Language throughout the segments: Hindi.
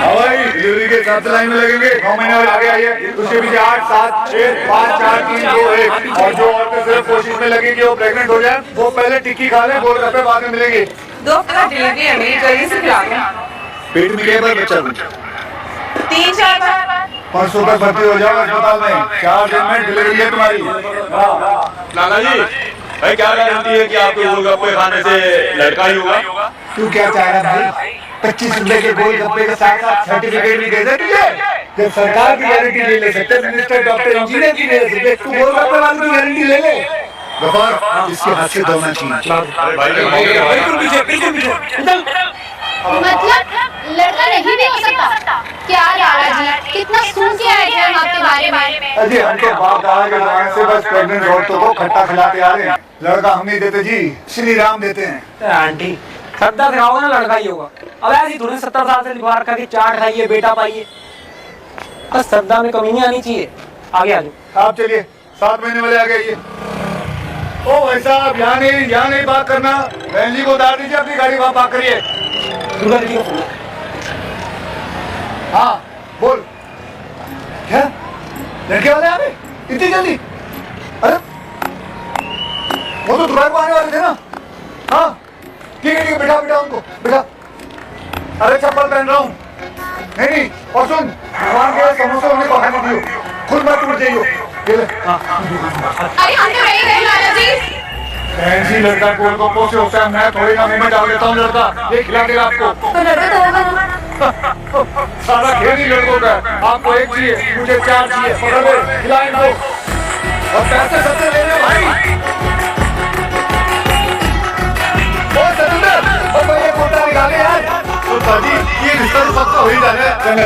भाई डिलीवरी के हिसाब से लाइन में लगेंगे। 9 महीने वाले आगे आइए, उसके पीछे 8 7 6 5 4 3 2 1। और जो औरतें सिर्फ कोशिश में लगेगी वो प्रेग्नेंट हो जाए, वो पहले टिक्की खा लें, गोलगप्पे बाद में मिलेंगे। 2 हफ्ता डिलीवरी है मेरी, जल्दी से खिला दो। पेट में क्या बार बच्चा कुछ 3-4 बार। परसों तक भर्ती हो जाओ अस्पताल में, 4 दिन में डिलीवरी है तुम्हारी। नाना जी भाई क्या गारंटी है कि आपके गोलगप्पे खाने से लड़का ही होगा? तू क्या चाह रहा है भाई? 25 रुपए के गोलगप्पे के साथ साथ सर्टिफिकेट भी दे दे तुझे। जब सरकार की गारंटी नहीं ले सकते, मिनिस्टर डॉक्टर इंजीनियर की नहीं ले सकते, तू गोलगप्पे वाले की गारंटी ले ले। गफार इसके हाथ से धोना चाहिए। बिल्कुल पीछे। मतलब लड़का नहीं भी हो सकता क्या लाला जी? कितना सुन के आए थे हम आपके बारे में। अजी हम तो बाप दादा के जमाने से बस प्रेग्नेंट औरतों को खट्टा खिलाते आ रहे हैं। लड़का हम नहीं देते जी, श्री राम देते हैं। आंटी खट्टा खाओगे ना लड़का ही होगा। अब ऐसी थोड़ी 70 साल से लिखवा रखा कि चाट खाइए बेटा पाइए। बस श्रद्धा में कमी नहीं आनी चाहिए। आगे आ जाओ। आप चलिए, 7 महीने वाले आ गए। ओ भाई साहब यहाँ नहीं बात करना। बहन जी को उतार दीजिए, अपनी गाड़ी वहाँ पार्क करिए। दुर्गा दीदी को फोन। हाँ बोल। क्या लड़के वाले आ गए इतनी जल्दी? अरे वो तो दोपहर को आने वाले थे ना। हाँ ठीक है बिठा उनको बिठा। अरे चप्पल पहन रहा हूँ। नहीं और सुन, भगवान के समोसे उन्हें पकाने दियो, खुद मत टूट जाइयो। अरे हम तो रही गए लाला जी। ऐसी लड़का गोलगप्पों से होता है, मैं थोड़ी ना मुंह में डाल देता हूँ लड़का। ये खिला देगा आपको। तो लड़का तो होगा ना। सारा खेल ही लड़कों का है। आपको एक चाहिए, मुझे 4 चाहिए। पकड़ ले, खिला इनको। और पैसे सबसे ले ले भाई। ओ सतेंद्र, और भाई ये कोटा निकाले यार। तो दादी ये रिश्ता तो सबका हो ही जाना है। चलना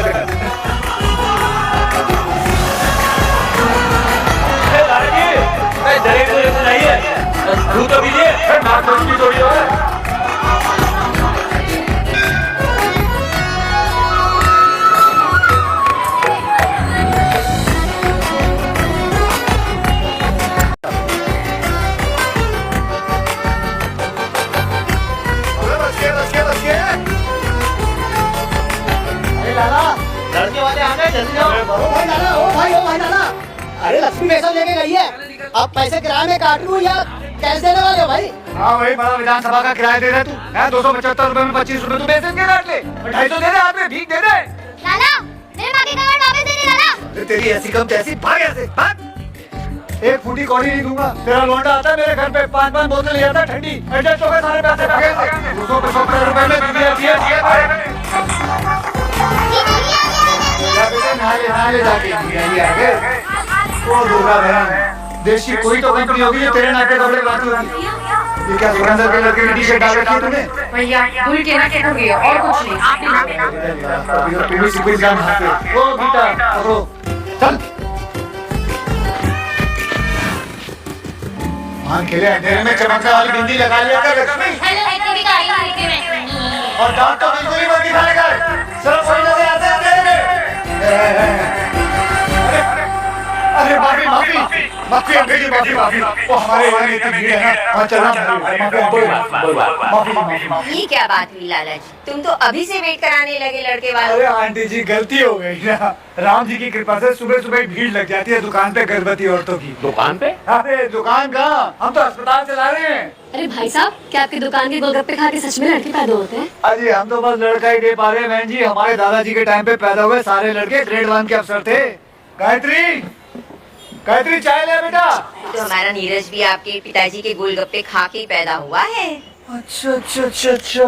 दूध तो पीजिए। नाक की जोड़ी हो है। लड़के वाले आ गए, जल्दी जाओ। ओ भाई लाला। अरे लक्ष्मी पैसा लेके गई है। अब पैसे किराए में काट लूं या कैश देने वाले हो भाई? हाँ भाई, बड़ा विधानसभा का किराया दे रहे तू है। 275 रुपए में 25 रुपए तू पैसे के काट ले। 250 दे दे, हाथ में भीख दे दे। लाला मेरे माँ के कार्ड वापस दे दे लाला। तेरी ऐसी कम तैसी, भाग यहाँ से भाग। एक फूटी कौड़ी नहीं दूंगा। तेरा लौंडा आता है मेरे घर पे, 5 बोतल ले आता है ठंडी। एडजस्ट हो गए सारे पैसे भागे। 275 रुपए में दीदी आती है। नहा ले जाके आगे। वो दुर्गा बहन, देश की कोई तो कंपनी होगी जो तेरे नाके कपड़े बनाती होगी। ये क्या सुरेंद्र के लड़के की टी-शर्ट डाल रखी है तूने? भैया भूल के ना क्या गया और कुछ नहीं। आप तू भी सिक्किम जान हाथे। ओ बेटा पकड़ो, चल। हाँ खेले अंधेरे में चमकने वाली बिंदी लगा लिया कर लक्ष्मी। और दांत तो बिल्कुल ही मत दिखाने का। सिर्फ सही लगे आते अंधेरे में। अरे माफी अंग्रेजी माफी। वो हमारे यहाँ इतनी भीड़ है ना, वहाँ चलना ये क्या बात हुई लाला जी? तुम तो अभी से वेट कराने लगे लड़के वाले। अरे आंटी जी गलती हो गई ना। राम जी की कृपा से सुबह सुबह भीड़ लग जाती है दुकान पे गर्भवती औरतों की। दुकान पे? अरे दुकान कहाँ, हम तो अस्पताल चला रहे हैं। अरे भाई साहब, क्या आपकी दुकान के गोलगप्पे खा के सच में लड़के पैदा होते हैं? अजी हम तो बस लड़का ही दे पा रहे हैं बहन जी। हमारे दादाजी के टाइम पे पैदा हुए सारे लड़के ग्रेड 1 के अफसर थे। गायत्री चाय ले बेटा। तो हमारा नीरज भी आपके पिताजी के गोलगप्पे खा के पैदा हुआ है। अच्छा।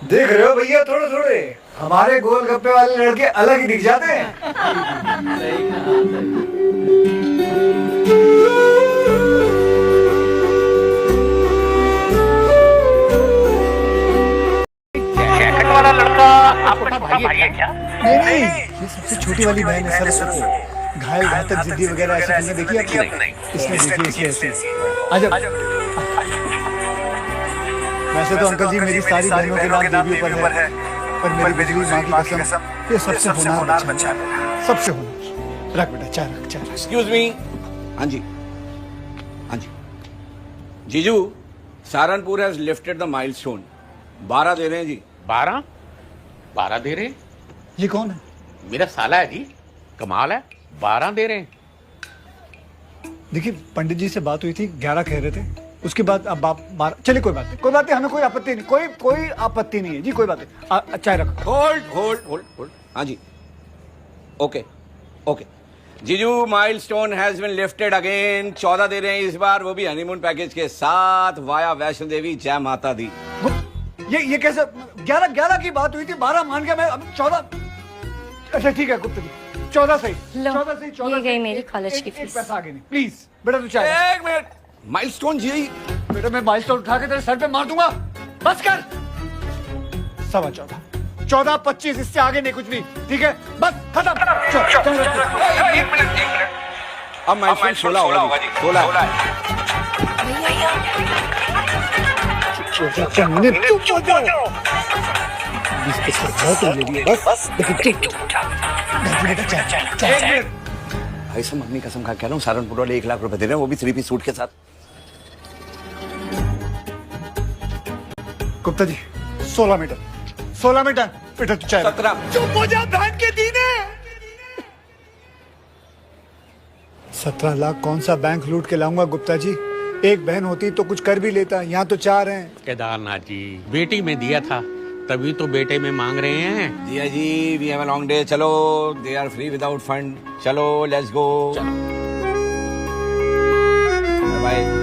देख रहे हो भैया, थोड़े हमारे गोलगप्पे वाले लड़के अलग ही दिख जाते हैं। वाला लड़का आपका भाई है क्या? नहीं, ये सबसे छोटी वाली बहन है सरस्वती। घायल घातक जिद्दी वगैरह ऐसी फिल्में देखी आपने? इसमें देखिए इसलिए ऐसे। आजा। वैसे तो अंकल जी मेरी सारी बहनों के नाम देवी पर है, पर मेरी बिजली माँ की कसम ये सबसे होनहार बच्चा है। सबसे होनहार। रख बेटा चाय रख। Excuse me. हाँ जी जीजू, Saharanpur has lifted the milestone. 12 दे रहे हैं जी। 12 दे रहे हैं? ये कौन है? मेरा साला है जी, कमाल है, 12 दे रहे हैं। देखिए पंडित जी से बात हुई थी, 11 कह रहे थे, उसके बाद अब आप 12। चलिए कोई बात नहीं, कोई बात नहीं, हमें कोई आपत्ति नहीं, कोई आपत्ति नहीं है जी, कोई बात नहीं। चाय रखो। होल्ड। हाँ जी, ओके। जीजू, milestone has been lifted again. 14 दे रहे हैं इस बार, वो भी हनीमून पैकेज के साथ, वाया वैष्णो देवी। जय माता दी। ये कैसे? 11 की बात हुई थी, 12 मान गया मैं, अब 14। अच्छा ठीक है गुप्ता जी, 14 सही। 14 सही। 14 ये गई मेरी कॉलेज की एक फीस। पैसा आगे नहीं, प्लीज बेटा तू चाय। एक मिनट, माइलस्टोन जी। बेटा मैं माइलस्टोन उठा के तेरे सर पे मार दूंगा, बस कर। 14.25, 14.25, इससे आगे नहीं कुछ भी, ठीक है? बस खत्म। एक मिनट। अब माइलस्टोन 16 होगा जी। 16। भाई साहब, अपनी कसम खा कह रहा हूँ, सहारनपुर वाले 1 लाख रुपए दे रहे हैं, वो भी 3 पीस सूट के साथ। गुप्ता जी 16 मीटर बेटा तू चाय। 17। चुप हो जा बहन के दीने। 17 लाख कौन सा बैंक लूट के लाऊंगा गुप्ता जी? एक बहन होती तो कुछ कर भी लेता, यहाँ तो 4 हैं। केदारनाथ जी, बेटी में दिया था, तभी तो बेटे में मांग रहे हैं। Jiya ji, we have a long day. चलो, they are free without fund. चलो, लेट्स गो। बाय।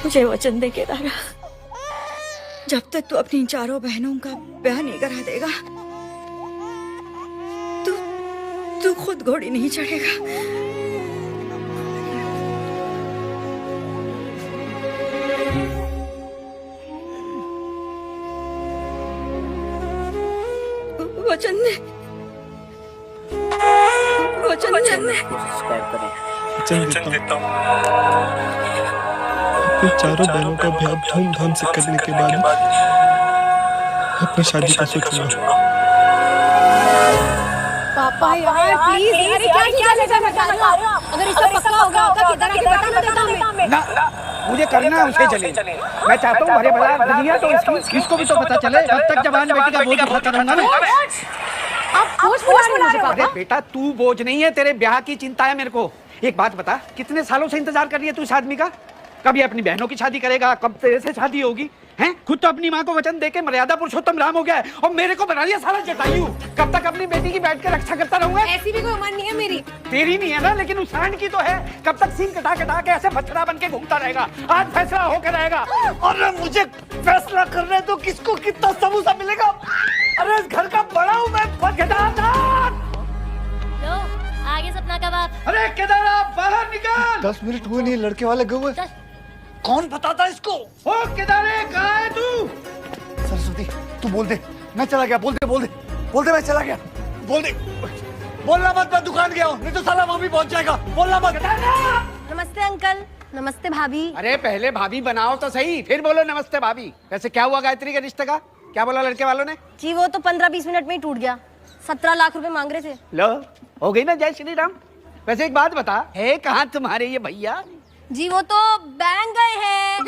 मुझे वचन दे केदारा, जब तक तू अपनी चारों बहनों का ब्याह नहीं करा देगा, तू खुद घोड़ी नहीं चढ़ेगा। वचन दे। वचन देता हूँ। अपनी चारों बहनों का ब्याह धूमधाम से करने के बाद अपनी शादी का सोचूंगा। पापा यार प्लीज, अरे क्या अगर इसका पक्का होगा आपका किधर आके बता देता हमें ना, मुझे करना है उसे चले। मैं चाहता हूँ भरे भला दुनिया तो इसको भी तो पता चले। जब तक जवान बेटी का बोझ उठाता रहूंगा ना। आप बोझ बुला रहे हो अरे बेटा, तू बोझ नहीं है, तेरे ब्याह की चिंता है मेरे को। एक बात बता, कितने सालों से इंतजार कर रही है तू इस आदमी का? कभी अपनी बहनों की शादी करेगा, कब तेरे से शादी होगी? हैं? खुद तो अपनी माँ को वचन देके मर्यादा पुरुषोत्तम राम हो गया है, और मेरे को बना दिया सारा जटायु। कब तक अपनी बेटी की बैठ के रक्षा करता रहूंगा? ऐसी भी कोई उम्र नहीं है मेरी। तेरी नहीं है ना, लेकिन उस सांड की तो है। कब तक सीन कटा कटा के ऐसे बछड़ा बन के घूमता रहेगा? आज फैसला होकर रहेगा। और मुझे फैसला करने तो किसको कितना समोसा मिलेगा? अरे इस घर का बड़ा हूँ मैं। आगे सपना कबाब। अरे केदारनाथ, बाहर निकल। 10 मिनट हुए नहीं, लड़के वाले गए हुए। कौन बताता इसको? ओ केदारनाथ, कहाँ है तू? सरस्वती तू बोल दे, मैं चला गया। बोल दे मैं चला गया। बोल दे। बोलना मत, मैं दुकान गया हूँ, नहीं तो साला वहाँ भी पहुँच जाएगा। बोलना मत। नमस्ते अंकल। नमस्ते भाभी। अरे पहले भाभी बनाओ तो सही, फिर बोलो नमस्ते भाभी। वैसे क्या हुआ गायत्री के रिश्ते का? क्या बोला लड़के वालों ने? जी वो तो 15-20 मिनट में ही टूट गया। 17 लाख रुपए मांग रहे थे। लो, हो गई ना जय श्री राम। वैसे एक बात बता, है कहाँ तुम्हारे ये भैया? जी वो तो बैंक गए हैं।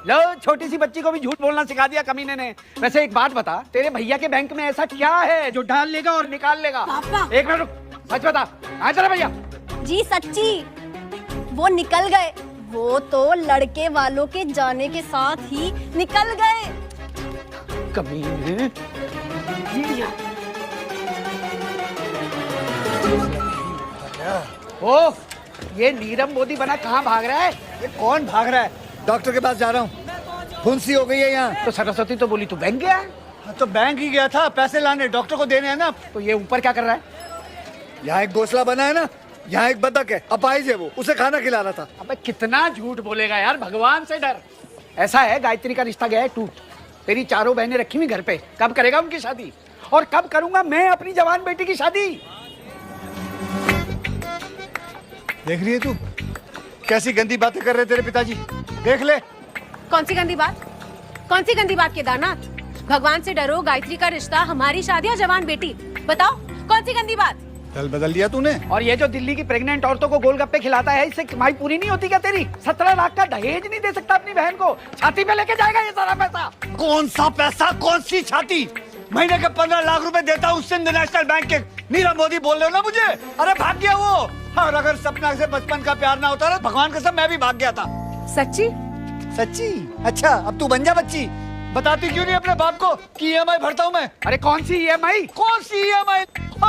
लो, छोटी सी बच्ची को भी झूठ बोलना सिखा दिया कमीने ने। वैसे एक बात बता, तेरे भैया के बैंक में ऐसा क्या है जो डाल लेगा और निकाल लेगा? पापा। एक मिनट रुक, सच बता, आ तेरा भैया। जी सच्ची, वो निकल गए। वो तो लड़के वालों के जाने के साथ ही निकल गए। कमीने। ओ, ये नीरव मोदी बना कहाँ भाग रहा है? ये कौन भाग रहा है? डॉक्टर के पास जा रहा हूँ, फुंसी हो गई है यहाँ। तो सरस्वती तो बोली तू बैंक गया? तो बैंक ही गया था, पैसे लाने, डॉक्टर को देने हैं ना। तो ये ऊपर क्या कर रहा है? यहाँ एक घोंसला बना है ना, यहाँ एक बतख है, अपाहिज है वो, उसे खाना खिला रहा था। अबे कितना झूठ बोलेगा यार, भगवान से डर। ऐसा है, गायत्री का रिश्ता गया है टूट। तेरी चारों बहनें रखी हुई घर पे, कब करेगा उनकी शादी? और कब करूंगा मैं अपनी जवान बेटी की शादी? देख रही है तू कैसी गंदी बातें कर रहे तेरे पिताजी, देख ले। कौन सी गंदी बात? कौन सी गंदी बात केदारनाथ? भगवान से डरो, गायत्री का रिश्ता, हमारी शादी और जवान बेटी। बताओ कौन सी गंदी बात? कल बदल दिया तूने। और ये जो दिल्ली की प्रेग्नेंट औरतों को गोलगप्पे खिलाता है, इससे कमाई पूरी नहीं होती क्या तेरी? 17 लाख का दहेज नहीं दे सकता अपनी बहन को? छाती पे लेके जाएगा ये सारा पैसा? कौन सा पैसा, कौन सी छाती? महीने के 15 लाख रुपए देता हूँ सिंध नेशनल बैंक के। नीरव मोदी बोल रहे हो ना मुझे? अरे भाग गया वो। और अगर सपना से बचपन का प्यार ना होता ना, भगवान कसम मैं भी भाग गया था। सच्ची? सच्ची? अच्छा अब तू बन जा बच्ची। बताती क्यों नहीं अपने बाप को कि EMI भरता हूँ मैं? अरे कौन सी EMI? कौन सी EMI?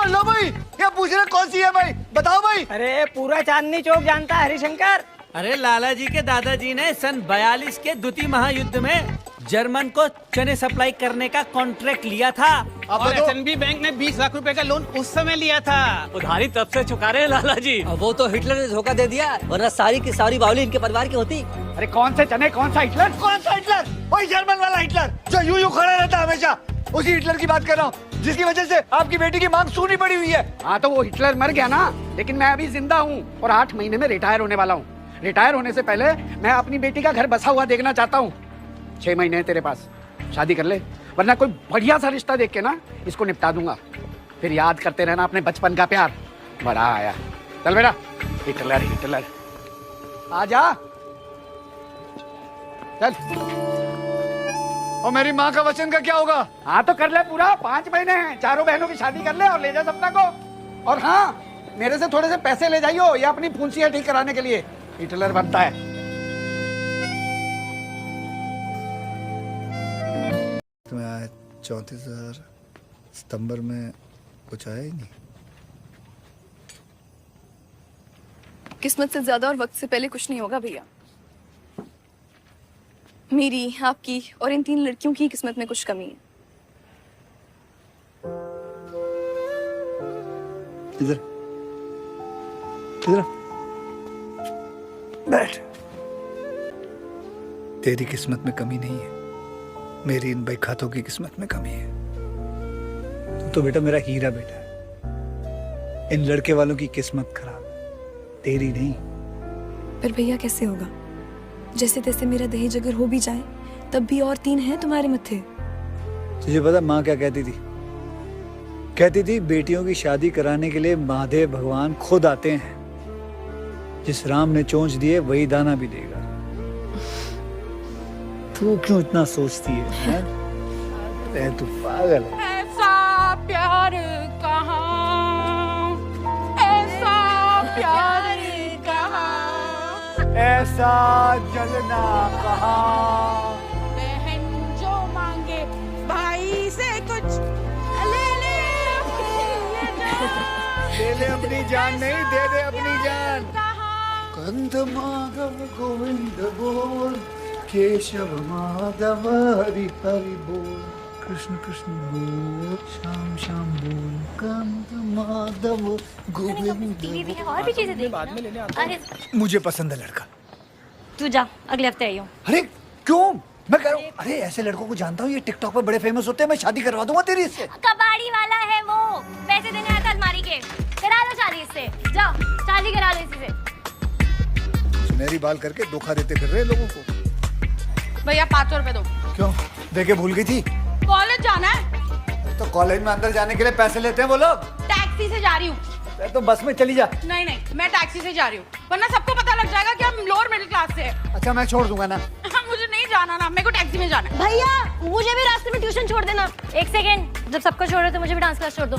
लो भाई, ये पूछ रहे कौन सी EMI? बताओ भाई। अरे पूरा चांदनी चौक जानता है हरिशंकर। अरे लाला जी के दादाजी ने सन 42 के द्वितीय महायुद्ध में जर्मन को चने सप्लाई करने का कॉन्ट्रैक्ट लिया था। और SNB बैंक ने 20 लाख रुपए का लोन उस समय लिया था। उधारी तब से चुका रहे हैं लाला जी। वो तो हिटलर ने धोखा दे दिया, वरना सारी की सारी बावली इनके परिवार की होती। अरे कौन से चने, कौन सा हिटलर? कौन सा हिटलर? वही जर्मन वाला हिटलर जो यूं खड़ा रहता है हमेशा। उसी हिटलर की बात कर रहा हूँ जिसकी वजह से आपकी बेटी की मांग सूनी पड़ी हुई है। हाँ तो वो हिटलर मर गया ना, लेकिन मैं अभी जिंदा हूँ और 8 महीने में रिटायर होने वाला हूँ। रिटायर होने से पहले मैं अपनी बेटी का घर बसा हुआ देखना चाहता हूँ। 6 महीने हैं तेरे पास, शादी कर ले, वरना कोई बढ़िया सा रिश्ता देख के ना इसको निपटा दूंगा। फिर याद करते रहना अपने बचपन का प्यार। बड़ा आया, चल बेटा। हिटलर हिटलर, आ जा चल। और मेरी माँ का वचन का क्या होगा? हाँ तो कर ले पूरा, 5 महीने हैं, चारों बहनों की शादी कर ले और ले जा सपना को। और हाँ, मेरे से थोड़े से पैसे ले जाइयो या अपनी फुंसियाँ ठीक कराने के लिए। हिटलर बनता है। तुम्हें आया 34,000 सितंबर में कुछ आया ही नहीं। किस्मत से ज्यादा और वक्त से पहले कुछ नहीं होगा भैया। मेरी, आपकी और इन 3 लड़कियों की किस्मत में कुछ कमी है। इधर इधर बैठ। तेरी किस्मत में कमी नहीं है, मेरी इन खातों की किस्मत में कमी है। तू तो बेटा मेरा हीरा बेटा है। इन लड़के वालों की किस्मत खराब, तेरी नहीं। पर भैया कैसे होगा? जैसे तैसे मेरा दहेज अगर हो भी जाए तब भी और 3 हैं तुम्हारे मत्थे। तुझे पता माँ क्या कहती थी? कहती थी बेटियों की शादी कराने के लिए महादेव भगवान खुद आते हैं। जिस राम ने चोंच दिए वही दाना भी देगा। तू क्यों इतना सोचती है? तू पागल है। ऐसा प्यार कहाँ, ऐसा प्यार कहाँ, ऐसा जलना कहाँ। बहन जो मांगे भाई से कुछ ले ले ले ले अपनी जान, नहीं दे दे अपनी जान। कंद माधव गोविंद बोल, केशव माधव हरि हरि बोल, कृष्ण कृष्ण बोल, श्याम श्याम बोल, कंद माधव गोविंद। टीवी भी है और भी चीजें देख। बाद में लेने आता अरे मुझे पसंद है लड़का। तू जा, अगले हफ्ते आई हूँ। अरे क्यों? मैं कह रहा हूँ, अरे ऐसे लड़कों को जानता हूँ, ये टिकटॉक पर बड़े फेमस होते हैं। मैं शादी करवा दूंगा तेरी इससे। कबाड़ी वाला है वो, पैसे देने आता अलमारी के। करा लो शादी इससे, जाओ शादी करा लो इसी से। सुनहरी बाल करके धोखा देते फिर रहे लोगों को। भैया 500 रुपए दो। क्यों? देके भूल गई थी? कॉलेज जाना है। तो कॉलेज में अंदर जाने के लिए पैसे लेते हैं वो लोग। टैक्सी से जा रही हूँ। तो बस में चली जा। नहीं नहीं, मैं टैक्सी से जा रही हूँ, वरना सबको पता लग जाएगा कि हम लोअर मिडिल क्लास से हैं। अच्छा मैं छोड़ दूंगा ना। मुझे नहीं जाना ना, मेरे को टैक्सी में जाना है। भैया मुझे भी रास्ते में ट्यूशन छोड़ देना। एक सेकेंड, जब सबको छोड़ रहे तो मुझे भी डांस क्लास छोड़ दो।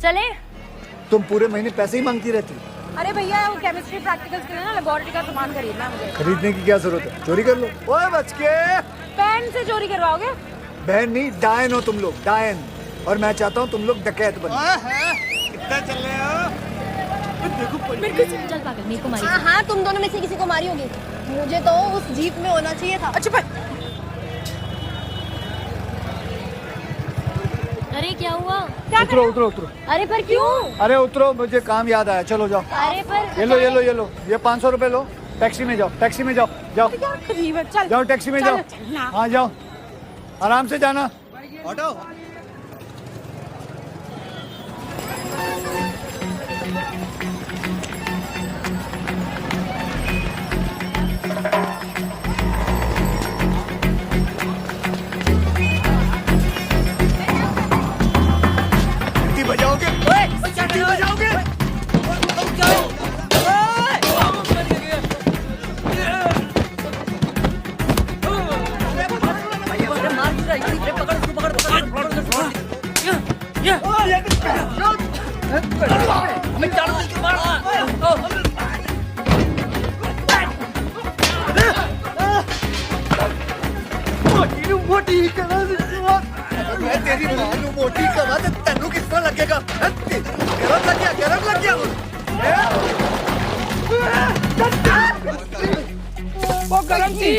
चले? तुम पूरे महीने पैसे ही मांगती रहती। अरे भैया वो केमिस्ट्री प्रैक्टिकल्स के लिए ना लेबोरेटरी का सामान खरीदना है मुझे। खरीदने की क्या जरूरत है? चोरी कर लो। ओए बच के। बहन से चोरी करवाओगे? बहन नहीं, डायन हो तुम लोग, डायन। और मैं चाहता हूँ तुम लोग डकैत बनो। कितना चल रहे हो? चल पागल, मेरे को मारी। हाँ तुम दोनों में से किसी को मारी होगी। मुझे तो उस जीप में होना चाहिए था। अच्छा पर अरे क्या हुआ? उतरो उतरो उतरो। अरे पर क्यों? अरे उतरो, मुझे काम याद आया, चलो जाओ। अरे पर ये लो ये लो ये लो, ये 500 रुपए लो, टैक्सी में जाओ, टैक्सी में जाओ, जाओ चल जाओ, टैक्सी में जाओ। हाँ जाओ, आराम से जाना। ऑटो। सीटी बजाओगे? सीटी बजाओगे? मैं तेरी मालूम मोटी कमा तो तेनू कितना लगेगा? गरम लग गया, गरम लग गया। वो गरम थी।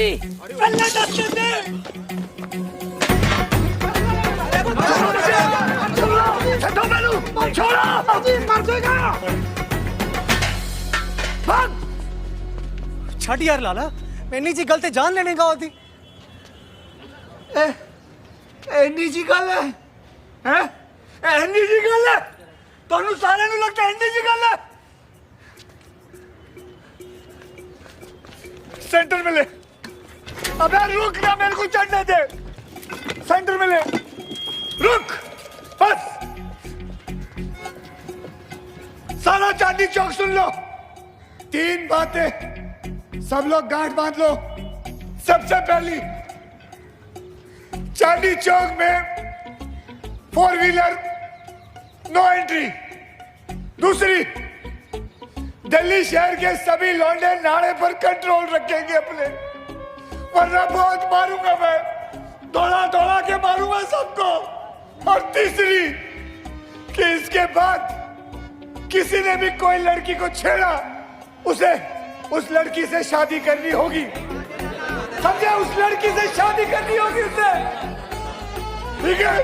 छठ यार लाला, मैंने जी गलती जान लेने का होती। एनी जी गल है, हैं? एनी जी गल है, तोनू सारे नू लगता एनी जी गल है। सेंटर में ले। अबे रुक ना, मेरे को चढ़ने दे। सेंटर में ले, रुक बस। सारा चांदी चौक सुन लो, 3 बातें, सब लोग गांठ बांध लो। सबसे पहली, चांदी चौक में 4 व्हीलर नो एंट्री। दूसरी, दिल्ली शहर के सभी लौंडे नाड़े पर कंट्रोल रखेंगे अपने, वरना बहुत मारूंगा मैं, दौड़ा दौड़ा के मारूंगा सबको। और तीसरी, कि इसके बाद किसी ने भी कोई लड़की को छेड़ा, उसे उस लड़की से शादी करनी होगी, समझे? उस लड़की से शादी करनी होगी उसे, ठीक है?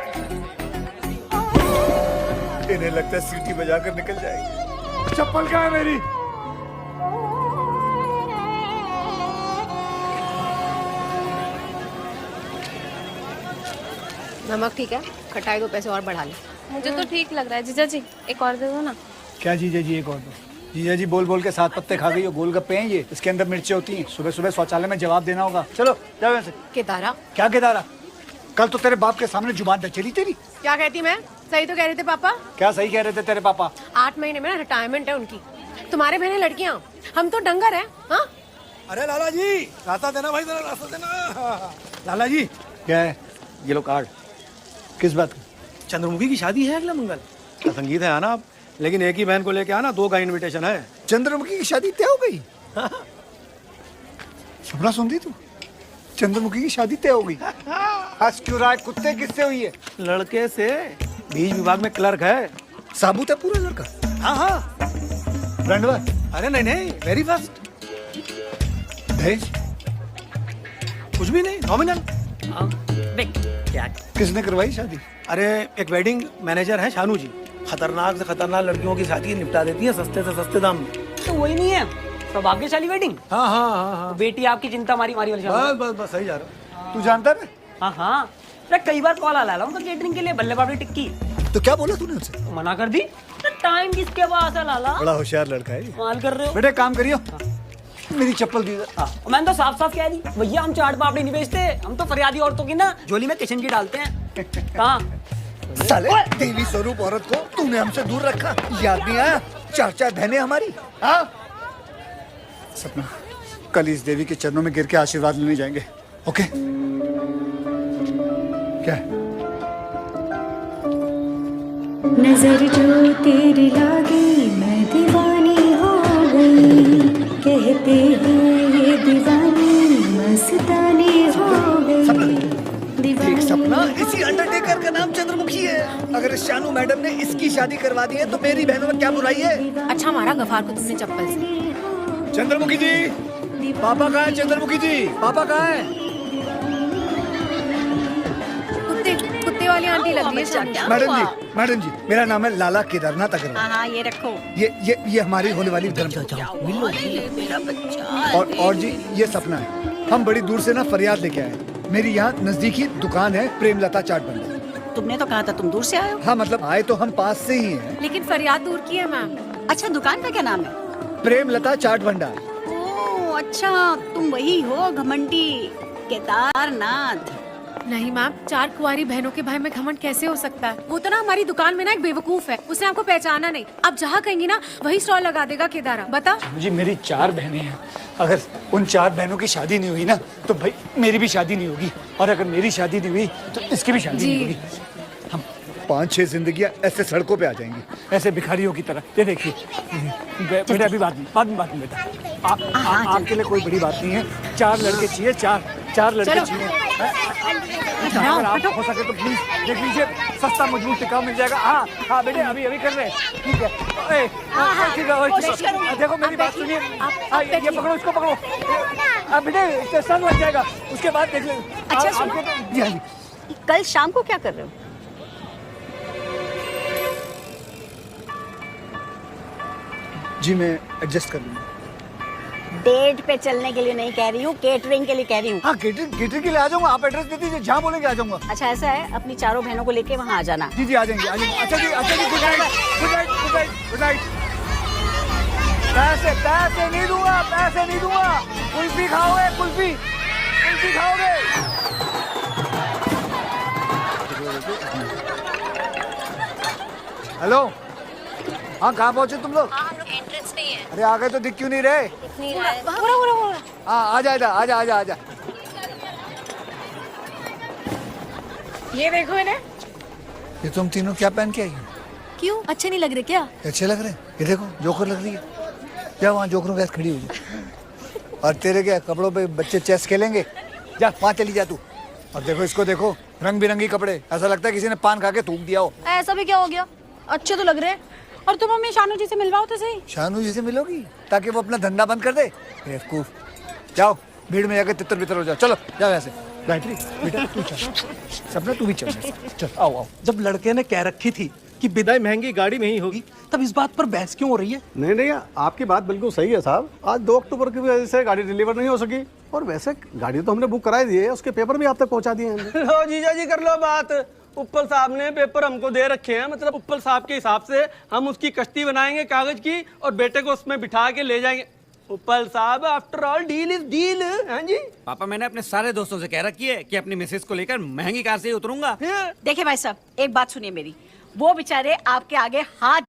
इन्हें लगता है सीटी बजाकर निकल जाएगी। चप्पल कहाँ है मेरी? नमक ठीक है, खटाई 2 पैसे और बढ़ा ले। मुझे तो ठीक लग रहा है जीजा जी, एक और दे दो ना। क्या जीजा जी, एक और दो। जीजा जी बोल बोल के 7 पत्ते खा गई हो। गोलगप्पे हैं ये, इसके अंदर मिर्चें होती हैं। सुबह सुबह शौचालय में जवाब देना होगा। चलो जाओ वैसे। केदारा, क्या केदारा? कल तो तेरे बाप के सामने जुबान न चली तेरी। क्या कहती मैं? सही तो कह रहे थे पापा। क्या सही कह रहे थे तेरे पापा? 8 महीने में रिटायरमेंट है उनकी। तुम्हारे बहने लड़कियां, हम तो डंगर हैं। हाँ अरे लाला जी, रास्ता देना भाई, जरा रास्ता देना। लाला जी, क्या है? ये लो कार्ड। किस बात का? चंद्रमुखी की शादी है अगला मंगल। का संगीत है आना आप, लेकिन एक ही बहन को लेके आना, 2 का इनविटेशन है। चंद्रमुखी की शादी तय हो गई? सपना सुन दी तू? चंद्रमुखी की शादी तय हो गई? हंस क्यों रहा है? कुत्ते किससे हुई है? लड़के से, बीज विभाग में क्लर्क है। साबुत है पूरा लड़का? हाँ हाँ। ब्रांडवा? अरे नहीं नहीं, वेरी फास्ट। दहेज? कुछ भी नहीं, नॉमिनल। क्या? किसने करवाई शादी? अरे एक वेडिंग मैनेजर है शानू जी, खतरनाक से खतरनाक लड़कियों की शादी निपटा देती है सस्ते से सस्ते दाम में। तो वही नहीं है सौभाग्यशाली वेडिंग? हाँ हाँ हाँ हाँ। बेटी आपकी चिंता मारी मारी वाली बस बस बस, सही जा रहा। तू जानता है? हाँ हाँ, अरे कई बार कॉल आ लाला उनका केटरिंग के लिए, बल्ले पापड़ी टिक्की। तो क्या बोला तूने उनसे? तो मना कर दी। तो टाइम किसके पास है लाला? बड़ा होशियार लड़का है ये। कमाल कर रहे हो। बेटे काम करियो, मेरी चप्पल दी। मैंने तो साफ साफ कह दी, भैया हम चाट पापड़ी नहीं बेचते, हम तो फरियादी औरतों की ना झोली में किशन की डालते हैं। कहाँ? साले देवी स्वरूप औरत को तूने हमसे दूर रखा, याद नहीं आया? 4 बहनें हमारी। हाँ सपना, कल इस देवी के चरणों में गिर के आशीर्वाद लेने जाएंगे, ओके? क्या है? नजर जो तेरी लागी मैं दीवानी हो गई, कहते हैं ये दीवानी मस्तानी हो गई। एक सपना, इसी अंडरटेकर का नाम चंद्रमुखी है। अगर शानू मैडम ने इसकी शादी करवा दी है तो मेरी बहनों में क्या बुराई है? अच्छा मारा गफार को तुमने चप्पल से। चंद्रमुखी जी, पापा कहाँ है? चंद्रमुखी जी, पापा कहाँ है? कुत्ते कुत्ते वाली वाली आंटी लग रही है शानू। मैडम जी मेरा नाम है लाला केदारनाथ अग्रवाल। हाँ ये रखो। ये हमारी होने वाली धर्मपत्नी। मेरा बच्चा। और जी ये सपना है। हम बड़ी दूर से ना फरियाद लेके आए। मेरी यहाँ नजदीकी दुकान है प्रेमलता चाट भंडार। तुमने तो कहा था तुम दूर से आए हो। हाँ मतलब आए तो हम पास से ही हैं। लेकिन फरियाद दूर की है मैम। अच्छा दुकान का क्या नाम है? प्रेमलता चाट भंडार। ओह अच्छा, तुम वही हो घमंडी केदारनाथ। नहीं मैम, 4 कुंवारी बहनों के भाई में घमंड कैसे हो सकता है? वो तो ना हमारी दुकान में ना एक बेवकूफ है, उसने आपको पहचाना नहीं। आप जहाँ कहेंगी ना वही स्टॉल लगा देगा केदारा। बता जी मेरी 4 बहनें हैं, अगर उन 4 बहनों की शादी नहीं हुई ना तो भाई मेरी भी शादी नहीं होगी, और अगर मेरी शादी नहीं हुई तो इसकी भी शादी नहीं होगी। हम 5-6 जिंदगियां ऐसे सड़कों पे आ जाएंगी, ऐसे भिखारियों की तरह। ये देखिए बेटा, अभी बाद में बेटा, आपके लिए कोई बड़ी बात नहीं है। 4 लड़के चाहिए, 4 लड़के चाहिए। अगर आप हो सके तो प्लीज देख लीजिए, सस्ता मजबूत टिकाऊ मिल जाएगा। हाँ बेटे, अभी कर रहे हैं। ठीक है, ठीक है। देखो मेरी बात सुनिए, ये पकड़ो, इसको पकड़ो। बेटे सन लग जाएगा, उसके बाद देख लेंगे। अच्छा सुनो, कल शाम को क्या कर रहे हो? जी मैं एडजस्ट कर लूंगा। डेट पे चलने के लिए नहीं कह रही हूँ, केटरिंग के लिए कह रही हूँ। हाँ केटरिंग के लिए आ जाऊंगा। आप एड्रेस दे दीजिए, जहाँ बोलेंगे आ जाऊंगा। अच्छा ऐसा है, अपनी 4 बहनों को लेके वहाँ आ जाना। जी आ जाएंगे। अच्छा जी गुड नाइट। पैसे नहीं दूंगा। कुल्फी खाओगे? कुल्फी खाओगे? हेलो, हाँ कहाँ पहुँचे तुम लोग? हम लोग एंट्रेंस पे ही हैं। अरे आ गए तो दिख क्यों नहीं रहे? हाँ आजा। ये देखो इन्हें। ये तुम तीनों क्या पहन के आई हो? क्यों, अच्छे नहीं लग रहे क्या? अच्छे लग रहे हैं। ये देखो जोकर लग रही है। क्या वहाँ जोकरों के साथ खड़ी हो जाए। और तेरे क्या कपड़ों पे बच्चे चेस खेलेंगे? जा वहाँ चली जा तू। और देखो इसको, देखो रंग बिरंगी कपड़े, ऐसा लगता है किसी ने पान खा के थूक दिया हो। ऐसा भी क्या हो गया, अच्छे तो लग रहे हैं। और तुम हमें शानू जी से मिलवाओ तो सही। शानू जी से मिलोगी ताकि वो अपना धंधा बंद कर दे? बेवकूफ। जाओ भीड़ में जाके तितर बितर हो जाओ। चलो जाओ ऐसे। गायत्री बेटा तू चल, सपना तू भी चल। चल आओ। जब लड़के ने कह रखी थी कि विदाई महंगी गाड़ी में ही होगी, तब इस बात पर बहस क्यों हो रही है? नहीं आपकी बात बिल्कुल सही है साहब। आज 2 अक्टूबर की वजह से गाड़ी डिलीवर नहीं हो सकी, और वैसे गाड़ी तो हमने बुक कराई दी है, उसके पेपर भी आप तक पहुंचा दिए हैं। लो जीजा जी कर लो बात। उप्पल साहब ने पेपर हमको दे रखे हैं, मतलब उप्पल साहब के हिसाब से हम उसकी कश्ती बनाएंगे कागज की और बेटे को उसमें बिठा के ले जाएंगे। उप्पल साहब after all deal is deal. हाँ जी पापा, मैंने अपने सारे दोस्तों से कह रखी है कि अपनी मिसेस को लेकर महंगी कार से ही उतरूंगा। देखिए भाई साहब, एक बात सुनिए मेरी, वो बेचारे आपके आगे हाथ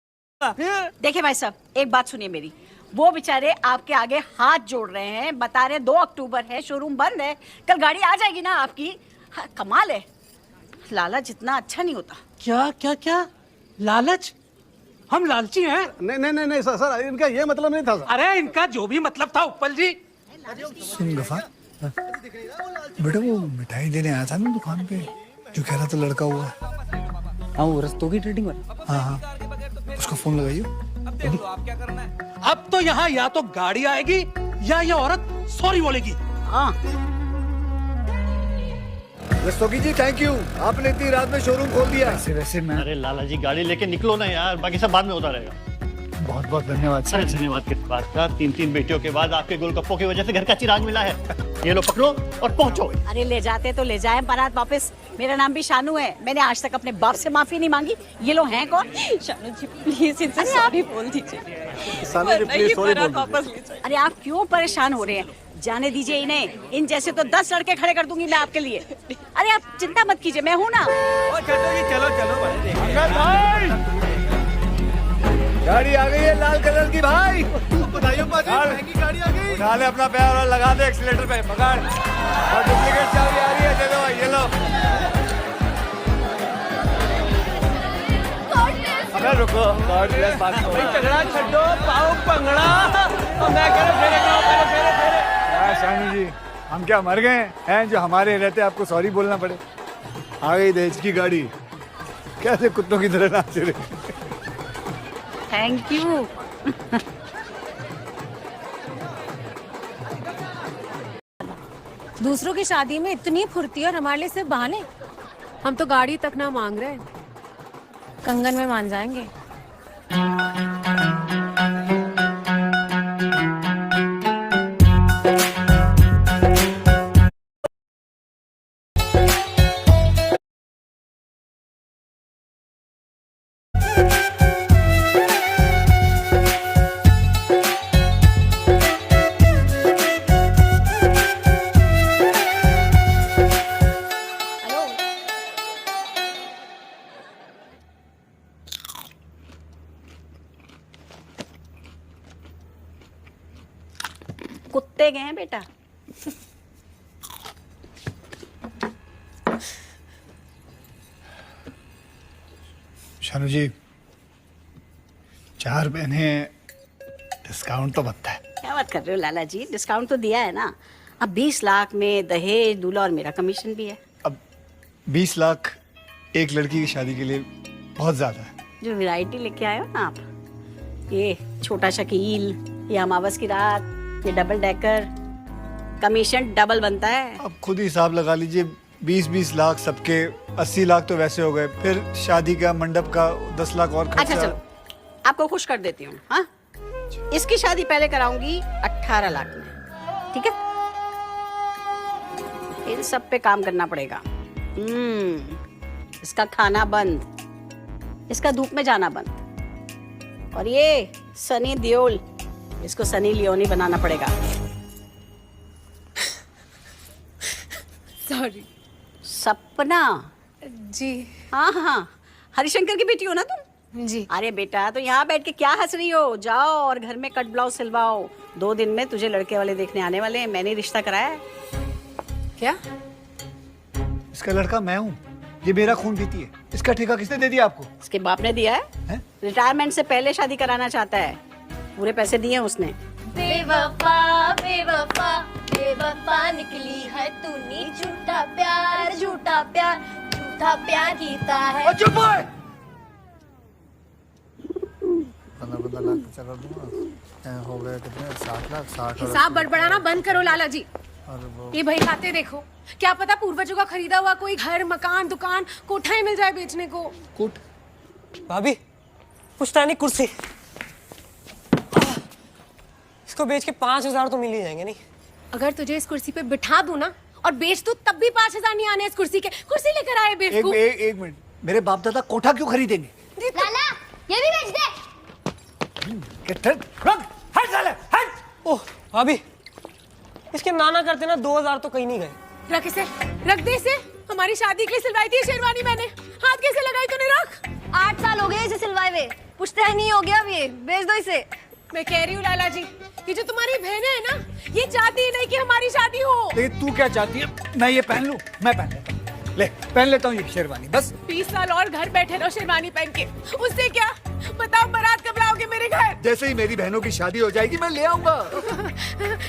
वो बेचारे आपके आगे हाथ जोड़ रहे हैं, बता रहे 2 अक्टूबर है, शोरूम बंद है, कल गाड़ी आ जाएगी ना आपकी। हाँ, कमाल है, लालच जितना अच्छा नहीं होता। क्या लालच? हम लालची हैं? नहीं सर, इनका ये मतलब नहीं था सर। अरे इनका जो भी मतलब था उप्पल जी। सुन गफार, बेटा वो मिठाई देने आया था ना दुकान पे, जो कह रहा था लड़का हुआ। हाँ वो रस्तों की ट्रेडिंग वाला। हाँ उसको फोन लगाइयो। अब तो यहाँ या तो गाड़ी आएगी या ये औरत सॉरी बोलेगी। हाँ रस्तोगी जी थैंक यू, आपने इतनी रात में शोरूम खोल दिया। वैसे मैं, अरे लाला जी गाड़ी लेके निकलो ना यार, बाकी सब बाद में होता रहेगा। बहुत बहुत धन्यवाद सर। धन्यवाद किस बात का, 3 बेटियों के बाद आपके गोलगप्पों की वजह से घर का चिराग मिला है। ये लो पकड़ो और पहुंचो। अरे ले जाते तो ले जाए बारात वापस। मेरा नाम भी शानू है, मैंने आज तक अपने बाप से माफी नहीं मांगी। ये लोग हैं कौन? शानू जी प्लीज इनसे सॉरी बोल दीजिए। शानू जी प्लीज सॉरी बोल दीजिए। अरे आप क्यों परेशान हो रहे हैं, जाने दीजिए इन्हें। इन जैसे तो 10 लड़के खड़े कर दूंगी मैं आपके लिए। अरे आप चिंता मत कीजिए, मैं हूँ ना। चलो गाड़ी आ गई है लाल कलर की भाई। महंगी गाड़ी आ गई। उठा ले अपना पैर और लगा दे एक्सीलेटर पे, पकड़। और डुप्लीकेट चाबी आ रही है, दे दो भाई, ये लो। अरे रुको, झगड़ा छड्डो, पाओ पंगड़ा। मैं कह रहा फेरे। शानू जी हम क्या मर गए हैं जो हमारे रहते आपको सॉरी बोलना पड़े? आ गई दहेज की गाड़ी, कैसे कुत्तों की तरह नाच रहे। Thank you. दूसरों की शादी में इतनी फुर्ती और हमारे लिए सिर्फ बहाने। हम तो गाड़ी तक ना मांग रहे, कंगन में मान जाएंगे। कुत्ते गए हैं बेटा। शानू जी, 4 बहनें, डिस्काउंट तो बनता है। क्या बात कर रहे हो लाला जी, डिस्काउंट तो दिया है ना। अब 20 लाख में दहेज, दूल्हा और मेरा कमीशन भी है। अब 20 लाख एक लड़की की शादी के लिए बहुत ज्यादा है। जो वैरायटी लेके आए हो ना आप, ये छोटा शकील, ये अमावस की रात, ये डबल डेकर, कमीशन डबल बनता है। अब खुद ही हिसाब लगा लीजिए, 20-20 लाख सबके, 80 लाख तो वैसे हो गए, फिर शादी का, मंडप का 10 लाख और खर्चा। अच्छा चलो, आपको खुश कर देती हूँ। हाँ, इसकी शादी पहले कराऊंगी 18 लाख में, ठीक है? इन सब पे काम करना पड़ेगा। इसका खाना बंद, इसका धूप में जाना बंद, और ये सनी देओल, इसको सनी लियोनी बनाना पड़ेगा। सॉरी। सपना जी। हाँ हाँ, हरिशंकर की बेटी हो ना तुम? जी। अरे बेटा, तो यहाँ बैठ के क्या हंस रही हो? जाओ और घर में कट ब्लाउज सिलवाओ। 2 दिन में तुझे लड़के वाले देखने आने वाले हैं। मैंने रिश्ता कराया है। क्या? इसका लड़का मैं हूँ, ये मेरा खून पीती है। इसका ठेका किसने दे दिया आपको? इसके बाप ने दिया है? रिटायरमेंट से पहले शादी कराना चाहता है, पूरे पैसे दिए हैं उसने। बेवफा बेवफा बेवफा निकली है तूने, झूठा प्यार झूठा प्यार झूठा प्यार कीता है। चुप है। 15 लाख चला दूंगा, हो गए कितने? 60 लाख। 60 हिसाब बड़बड़ाना बंद करो लाला जी। ये भाई खाते देखो, क्या पता पूर्वजों का खरीदा हुआ कोई घर, मकान, दुकान, कोठा ही मिल जाए बेचने को। कुट भाभी, पुश्तैनी कुर्सी, इसको बेच के 5,000 तो मिल ही जाएंगे। नहीं, अगर तुझे इस कुर्सी पे बिठा दूं ना और बेच दूं, तब भी 5,000 नहीं आने इस कुर्सी के। कुर्सी लेकर आए बेवकूफ। एक मिनट, मेरे बाप दादा कोठा क्यों खरीदेंगे? लाला, ये भी बेच दे। हट साले, हट। ओह भाभी, इसके नाना करते ना 2,000 तो कहीं नहीं गए। रख इसे, रख दे इसे। हमारी शादी के लिए सिलवाई थी शेरवानी मैंने, हाथ कैसे लगाई तूने? रख। 8 साल हो गए इसे सिलवाए हुए, पुश्तैनी नहीं हो गया अब ये, बेच दो इसे। मैं कह रही हूँ लाला जी, ये जो तुम्हारी बहनें है ना, ये चाहती नहीं कि हमारी शादी हो। लेकिन तू क्या चाहती है? मैं ये पहन लूं? मैं पहन लेता हूँ। ले, पहन लेता हूँ ये शेरवानी, बस। 20 साल और घर बैठे रहो शेरवानी पहन के, उससे क्या? बताओ, बारात कब लाओगे मेरे घर? जैसे ही मेरी बहनों की शादी हो जाएगी मैं ले आऊंगा।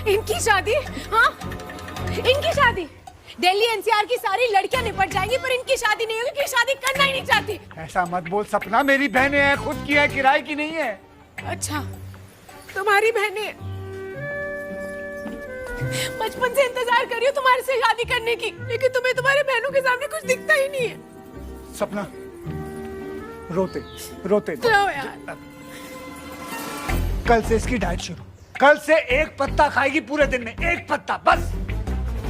इनकी शादी? हाँ, इनकी शादी? दिल्ली एनसीआर की सारी लड़कियां निपट जाएंगी, पर इनकी शादी नहीं होगी, क्योंकि शादी करना ही नहीं चाहती। ऐसा मत बोल सपना, मेरी बहनें हैं, खुद की है, किराए की नहीं है। अच्छा, तुम्हारी बहनें? बचपन से इंतजार कर रही हूँ तुम्हारे से शादी करने की, लेकिन तुम्हें तुम्हारे बहनों के सामने कुछ दिखता ही नहीं है। सपना, रोते रोते जाओ यार। कल से इसकी डाइट शुरू। कल से 1 पत्ता खाएगी पूरे दिन में, 1 पत्ता बस।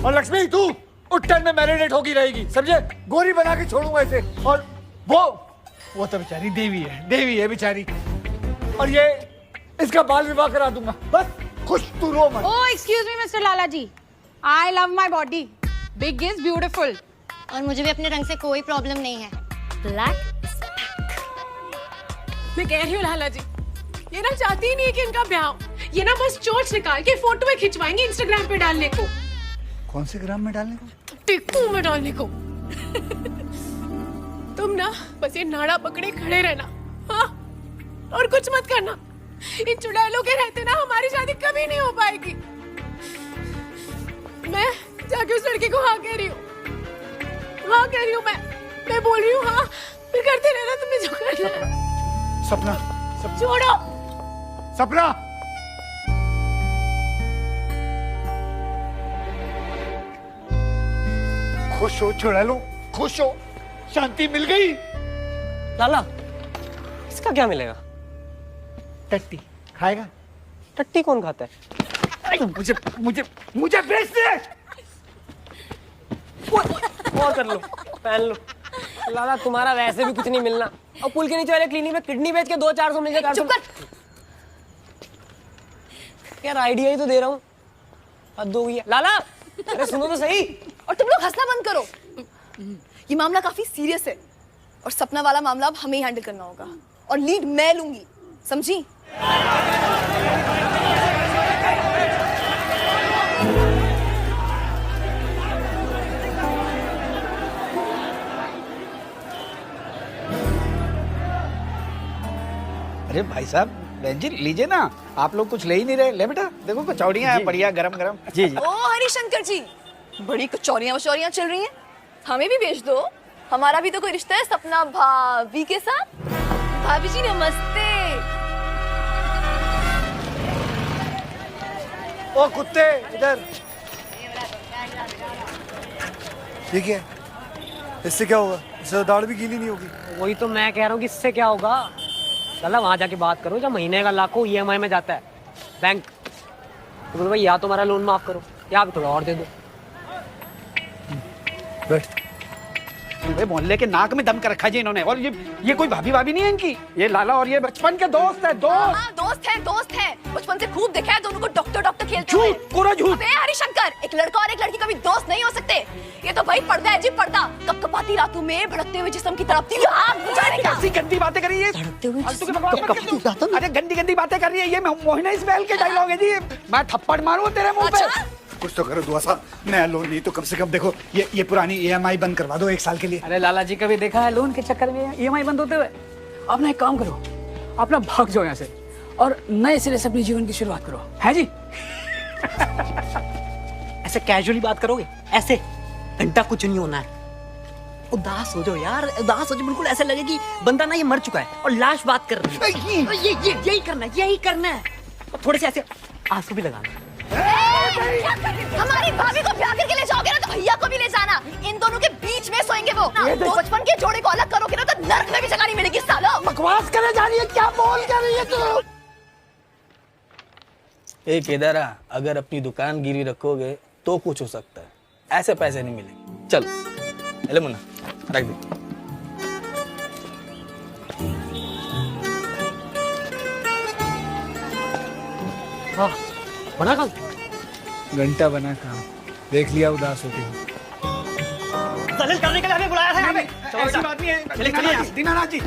और लक्ष्मी, तू उट्टन में मैरिनेट होगी रहेगी, समझे? गोरी बना के छोड़ूंगा इसे। और वो तो बेचारी देवी है बेचारी। और ये इसका बाल विवाह करा दूंगा, बस। खुश तू रो मत। Oh, excuse me, Mr. Lala ji. I love my body. Big is beautiful. और मुझे भी अपने रंग से कोई प्रॉब्लम नहीं है। Black is back. मैं कह रही हूँ लाला जी, ये ना चाहती ही नहीं है कि इनका ब्याह हो। ये ना बस चोंच निकाल के फोटो में खिंचवाएंगे इंस्टाग्राम पे डालने को। कौन से ग्राम में डालने को? टिक्कू में डालने को। तुम ना बस ये नाड़ा पकड़े खड़े रहना, हाँ? और कुछ मत करना। इन चुड़ैलों के रहते ना हमारी शादी कभी नहीं हो पाएगी। मैं जाके उस लड़के को हाँ कह रही हूँ, हाँ कह रही हूँ। मैं बोल रही हूँ हाँ, फिर करते रहना तुमने जो करना है। सपना, छोड़ो। सपना, खुश हो चुड़ैलो, खुश हो। शांति मिल गई। लाला, इसका क्या मिलेगा? टट्टी खाएगा? टट्टी कौन खाता है? मुझे मुझे मुझे बेच दे। और कर लो, पहन लो। लाला तुम्हारा वैसे भी कुछ नहीं मिलना, और पुल के नीचे वाले क्लिनिक में किडनी बेच के 200-400 मिल जाएगा। चुप कर। यार आइडिया ही तो दे रहा हूँ, हद हो गई है। लाला अरे सुनो तो सही। और तुम लोग हंसना बंद करो। ये मामला काफी सीरियस है और सपना वाला मामला अब हमें ही हैंडल करना होगा और लीड मैं लूंगी, समझी? अरे भाई साहब, बहन जी लीजिए ना, आप लोग कुछ ले ही नहीं रहे। ले बेटा, देखो कचौड़ियाँ हैं बढ़िया गरम गरम। जी जी। ओ हरिशंकर जी, बड़ी कचौरियां वचौरियां चल रही हैं, हमें भी भेज दो। हमारा भी तो कोई रिश्ता है सपना भाभी के साथ। भाभी जी नमस्ते। ओ कुत्ते इधर। ये क्या है? इससे क्या होगा? इससे दाढ़ भी गीली नहीं होगी। वही तो मैं कह रहा हूँ कि इससे क्या होगा। लाला वहां जाके बात करो, जब महीने का लाखों EMI में जाता है बैंक, तो बोलो भाई या तो हमारा लोन माफ करो या थोड़ा और दे दो। बैठ। मोहल्ले के नाक में दम कर रखा जी इन्होंने। और ये कोई भाभी भाभी नहीं है इनकी, ये लाला और ये बचपन के दोस्त है। दोस्त है। बचपन से खूब देखा है दोनों को डॉक्टर खेलते हुए। पूरा झूठ। अबे हरिशंकर, एक लड़का और एक लड़की कभी दोस्त नहीं हो सकते। ये तो भाई पर्दा है जी, पर्दा। कपकपाती रातों में भड़कते हुए जिस्म की तरफ आग बुझाने का। कैसी गंदी बातें कर रही है। अरे गंदी बातें कर रही है ये। मोहिना इस्माइल के डायलॉग है जी। मैं थप्पड़ मारूं तेरे मुंह पे। कुछ तो करो दुआ साहब, नया लोन नहीं तो कम से कम देखो ये पुरानी EMI बंद करवा दो 1 साल के लिए। अरे लाला जी कभी देखा है लोन के चक्कर में EMI बंद होते हुए? आप ना एक काम करो, आप ना भाग जाओ यहाँ से और नए सिरे से अपने जीवन की शुरुआत करो, है जी? ऐसे कैजुअली बात करोगे? ऐसे घंटा कुछ नहीं होना है। उदास हो जाओ यार, उदास हो जाओ, बिल्कुल ऐसे लगे कि बंदा ना ये मर चुका है और लाश बात कर रही है। यही करना है। और थोड़े से ऐसे आंसू भी लगाना। हमारी भाभी को ब्याह करके ले जाओगे ना तो भैया को भी ले जाना। इन दोनों के बीच में सोएंगे वो। तो बचपन के जोड़े को अलग करोगे ना तो नर्क में भी जगह नहीं मिलेगी सालो। बकवास करे जा रही है, क्या बोल कर रही है तू? ए केदारा, अगर अपनी दुकान गिरी रखोगे तो कुछ हो सकता है, ऐसे पैसे नहीं मिलेंगे। चल ले मुन्ना, रख दे। हाँ, बना काम? घंटा बना काम, देख लिया उदास होती हूँ। दलील करने के लिए हमें बुलाया था यहाँ पे। ऐसी बात नहीं है। दीनानाथ जी,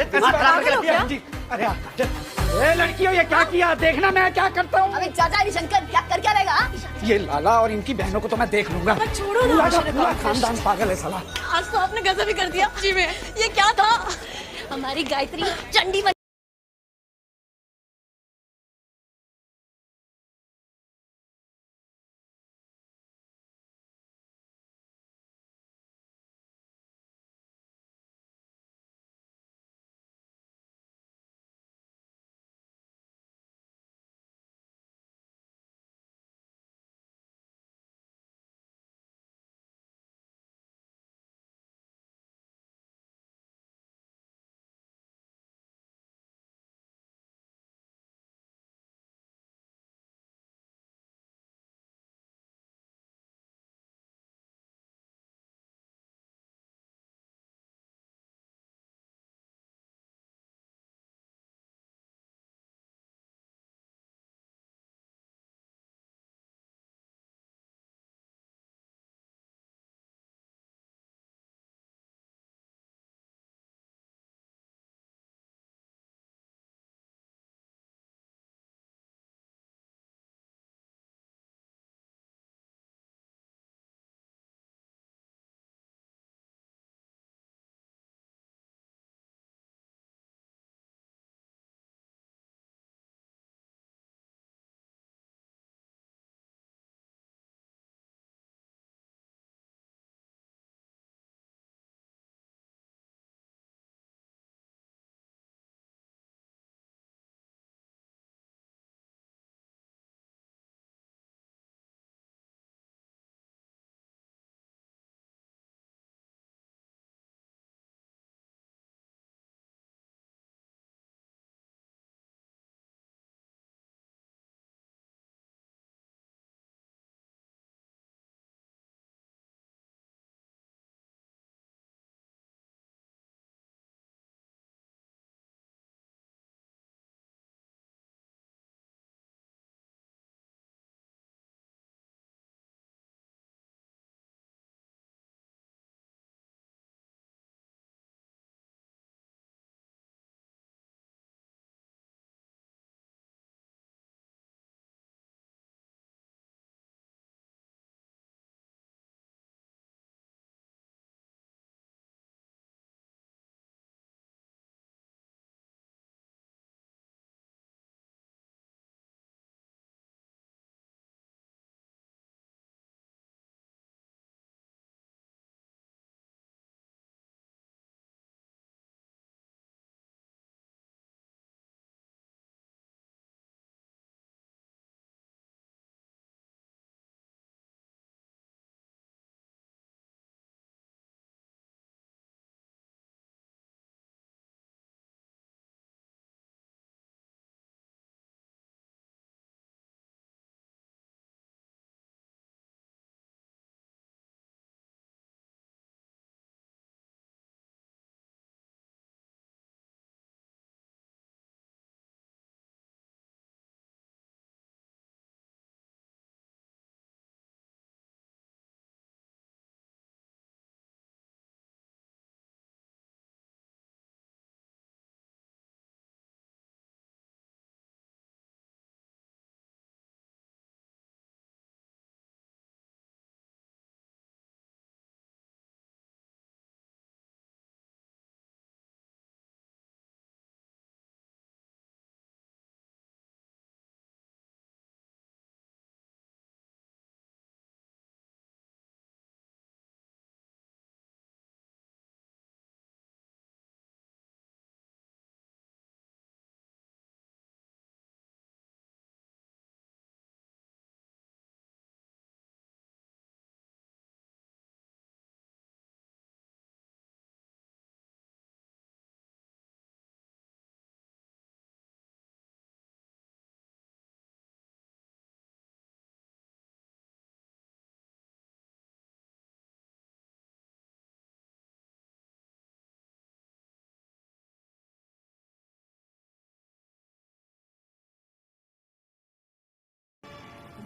ए लड़कियों, ये क्या किया? देखना मैं क्या करता हूँ। अबे चाचा हरिशंकर, क्या रहेगा? ये लाला और इनकी बहनों को तो मैं देख लूंगा। छोड़ो ना। पूरा खानदान पागल है साला। आज तो आपने गजब ही कर दिया जी में। ये क्या था? हमारी गायत्री चंडी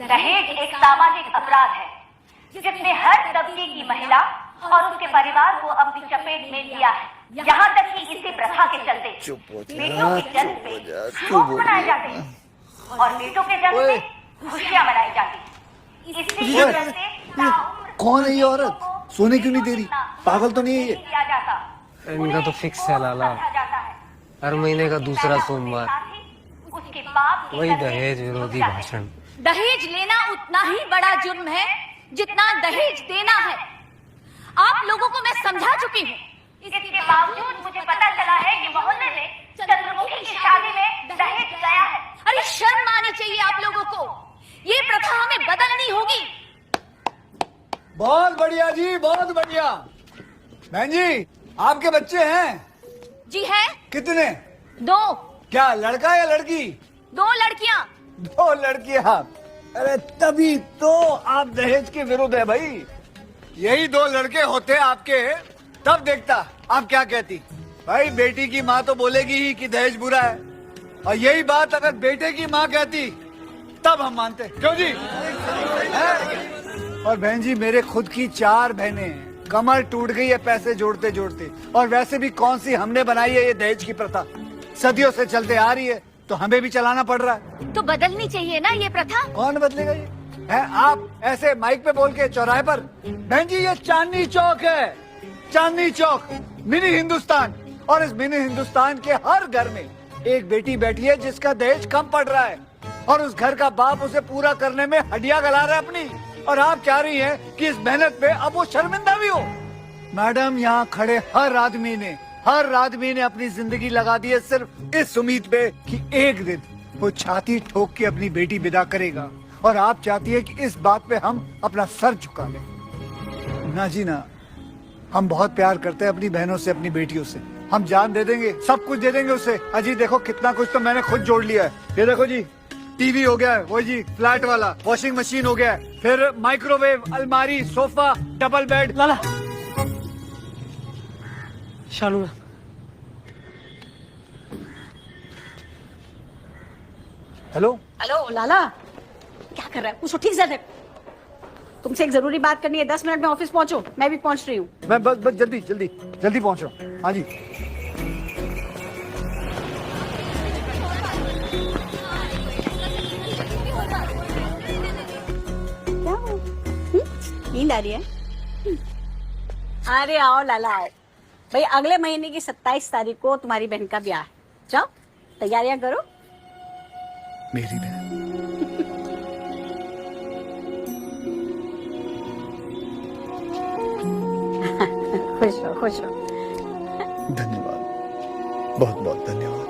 दहेज एक सामाजिक अपराध है जिसने हर तबके की महिला और उसके परिवार को अपनी चपेट में लिया है। यहाँ तक कि इसी प्रथा के चलते बेटों के जन्म पे शोक मनाए जाते हैं और बेटों के जन्म पे खुशियां मनाई जाती हैं। इसी के चलते कौन है ये औरत? सोने क्यों नहीं दे रही? पागल तो नहीं है ये? किया जाता इनका तो फिक्स है लाला, हर महीने का दूसरा सोमवार उसके बाप वही दहेज विरोधी भाषण। दहेज लेना उतना ही बड़ा जुर्म है जितना दहेज देना है। आप लोगों को मैं समझा चुकी हूँ। इसके बावजूद मुझे पता चला है कि मोहल्ले में चंद्रमुखी की शादी में दहेज गया है। अरे शर्म आनी चाहिए आप लोगों को। ये प्रथा हमें बदलनी होगी। बहुत बढ़िया जी, बहुत बढ़िया। बहन जी, आपके बच्चे हैं? जी है। कितने? 2। क्या लड़का या लड़की? 2 लड़कियां। 2 लड़कियां? अरे तभी तो आप दहेज के विरुद्ध है भाई। यही 2 लड़के होते आपके, तब देखता आप क्या कहती। भाई बेटी की माँ तो बोलेगी ही कि दहेज बुरा है, और यही बात अगर बेटे की माँ कहती तब हम मानते। क्यों जी? और बहन जी, मेरे खुद की 4 बहनें हैं। कमर टूट गई है पैसे जोड़ते जोड़ते। और वैसे भी कौन सी हमने बनाई है ये दहेज की प्रथा? सदियों से चलते आ रही है, तो हमें भी चलाना पड़ रहा है। तो बदलनी चाहिए ना ये प्रथा। कौन बदलेगा ये? है आप ऐसे माइक पे बोल के चौराहे पर? बहन जी, ये चांदनी चौक है, चांदनी चौक, मिनी हिंदुस्तान। और इस मिनी हिंदुस्तान के हर घर में एक बेटी बैठी है जिसका दहेज कम पड़ रहा है, और उस घर का बाप उसे पूरा करने में हड्डियां गला रहा है अपनी। और आप चाह रही हैं कि इस मेहनत पे अब वो शर्मिंदा भी हो। मैडम, यहाँ खड़े हर आदमी ने अपनी जिंदगी लगा दी है सिर्फ इस उम्मीद पे कि एक दिन वो छाती ठोक के अपनी बेटी विदा करेगा। और आप चाहती है कि इस बात पे हम अपना सर झुका लें। ना जी ना, हम बहुत प्यार करते हैं अपनी बहनों से, अपनी बेटियों से। हम जान दे देंगे, सब कुछ दे देंगे उसे। अजी देखो, कितना कुछ तो मैंने खुद जोड़ लिया है। ये देखो जी, टीवी हो गया है, वो जी फ्लैट वाला, वॉशिंग मशीन हो गया है, फिर माइक्रोवेव, अलमारी, सोफा, डबल बेड। लाला, शानू, हेलो। हेलो लाला, क्या कर रहा है? कुछ ठीक से देख। तुमसे एक जरूरी बात करनी है। 10 मिनट में ऑफिस पहुंचो। मैं भी पहुंच रही हूँ। मैं बस जल्दी पहुंच रहा हूँ। हाँ जी। क्या हो? नींद आ रही है? अरे आओ लाला आओ। भाई अगले महीने की 27 तारीख को तुम्हारी बहन का ब्याह है। जाओ तैयारियां करो। मेरी बहन? खुश रहो। धन्यवाद, बहुत बहुत धन्यवाद।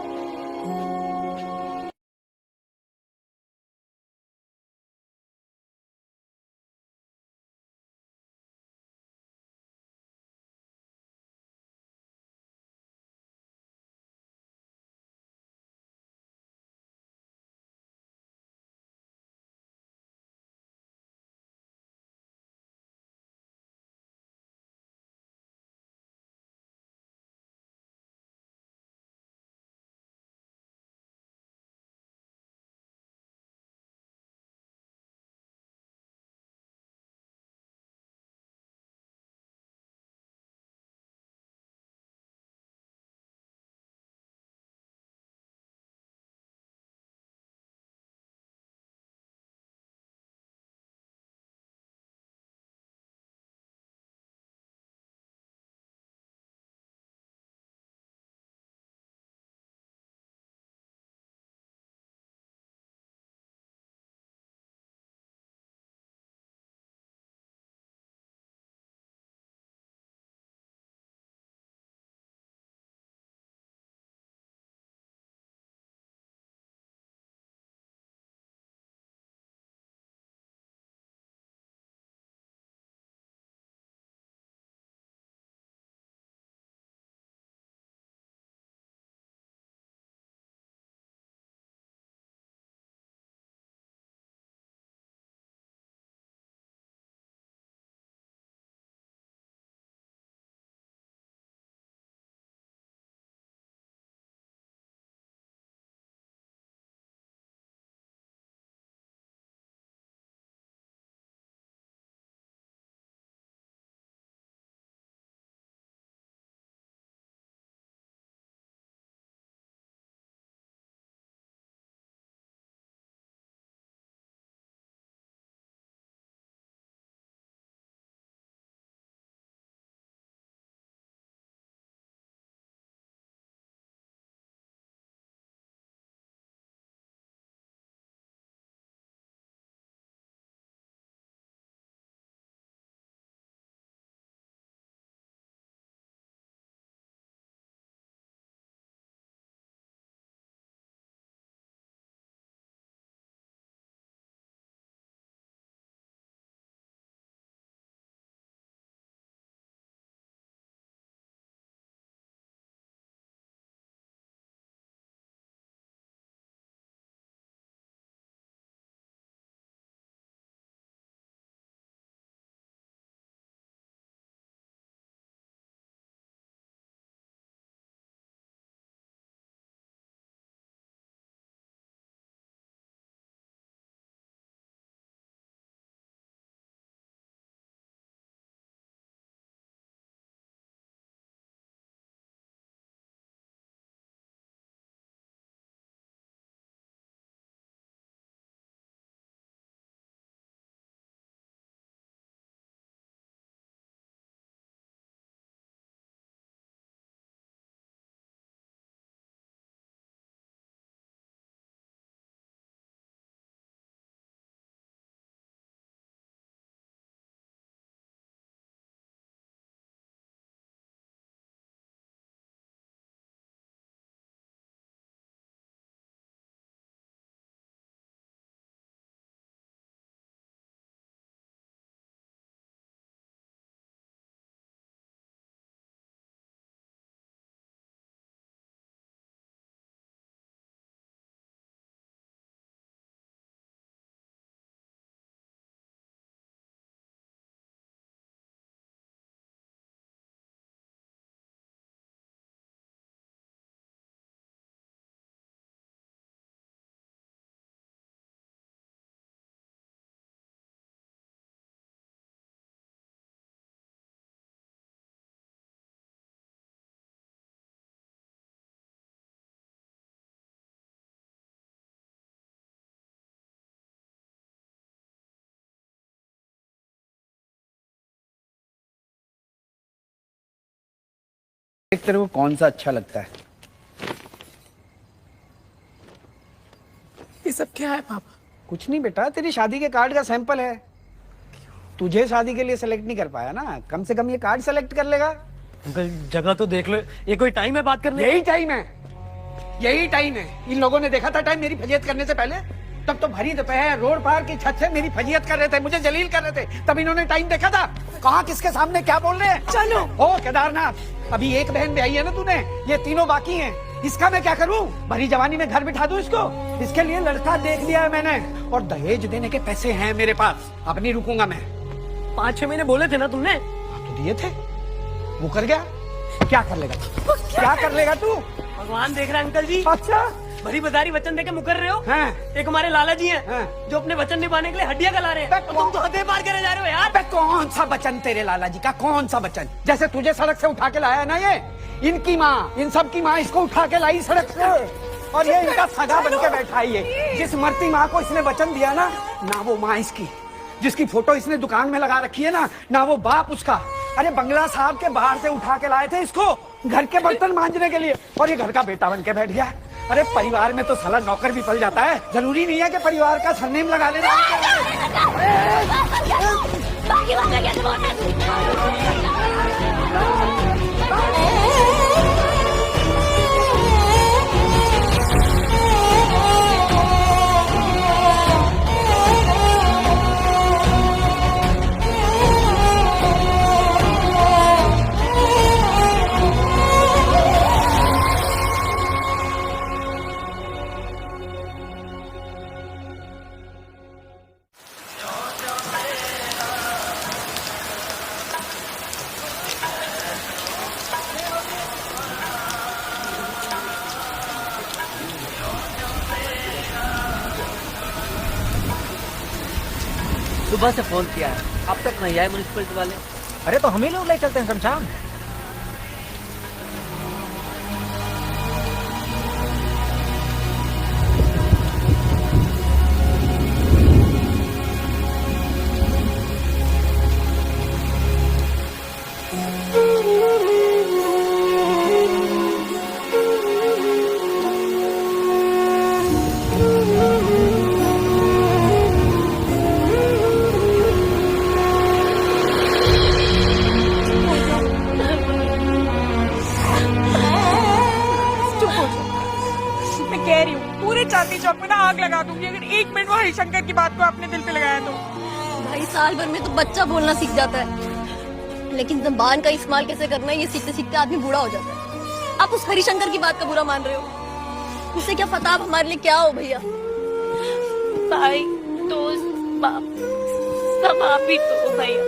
देख तेरे को कौन सा अच्छा लगता है। ये सब क्या है पापा? कुछ नहीं बेटा, तेरी शादी के कार्ड का सैंपल है। तुझे शादी के लिए सेलेक्ट नहीं कर पाया ना, कम से कम ये कार्ड सेलेक्ट कर लेगा। अंकल जगह तो देख लो, ये कोई टाइम है बात करने? यही टाइम है, यही टाइम है। इन लोगों ने देखा था टाइम मेरी फजीयत करने से पहले, तब तो भरी दोपहर रोड पार की छत से मेरी फजीयत कर रहे थे, मुझे जलील कर रहे थे, तब इन्होंने टाइम देखा था। कहाँ किसके सामने क्या बोल रहे हैं? चलो। ओ केदारनाथ, अभी एक बहन ब्याही है ना तूने, ये तीनों बाकी हैं। इसका मैं क्या करूं? भरी जवानी में घर बिठा दूं इसको? इसके लिए लड़का देख लिया है मैंने, और दहेज देने के पैसे हैं मेरे पास। अब नहीं रुकूंगा मैं। 5-6 महीने बोले थे ना तुमने? तो दिए थे, वो कर गया। क्या कर लेगा? क्या कर लेगा तू? भगवान देख रहा है अंकल जी। अच्छा, भरी बदारी वचन देके मुकर रहे हो। हैं? एक हमारे लाला जी हैं, जो अपने वचन निभाने के लिए हड्डियां गला रहे हैं। तुम तो हदें पार करे जा रहे हो यार। कौन सा वचन तेरे लाला जी का? कौन सा वचन? जैसे तुझे सड़क से उठा के लाया ना ये, इनकी माँ, इन सब की माँ इसको उठा के लाई सड़क से, और ये इनका सगा बन के बैठा है। ये जिस मरती माँ को इसने वचन दिया ना वो माँ इसकी, जिसकी फोटो इसने दुकान में लगा रखी है ना वो बाप उसका। अरे बंगला साहब के बाहर से उठा के लाए थे इसको घर के बर्तन मांजने के लिए, और ये घर का बेटा बन के बैठ गया। अरे परिवार में तो साला नौकर भी पल जाता है, जरूरी नहीं है कि परिवार का सरनेम लगा लेना। सुबह से फोन किया है, अब तक नहीं आए म्युनिसिपलिटी वाले। अरे तो हम ही लोग ले चलते हैं शमशान। चांदनी चौक में ना आग लगा दूंगी अगर 1 मिनट वो हरिशंकर की बात को अपने दिल पे लगाया तो। भाई साल भर में तो बच्चा बोलना सीख जाता है, लेकिन जबान का इस्तेमाल कैसे करना है ये सीखते सीखते आदमी बूढ़ा हो जाता है। आप उस हरिशंकर की बात का बुरा मान रहे हो, उससे क्या पता आप हमारे लिए क्या हो भैया। भाई दोस्त बाप सब आप ही तो भैया।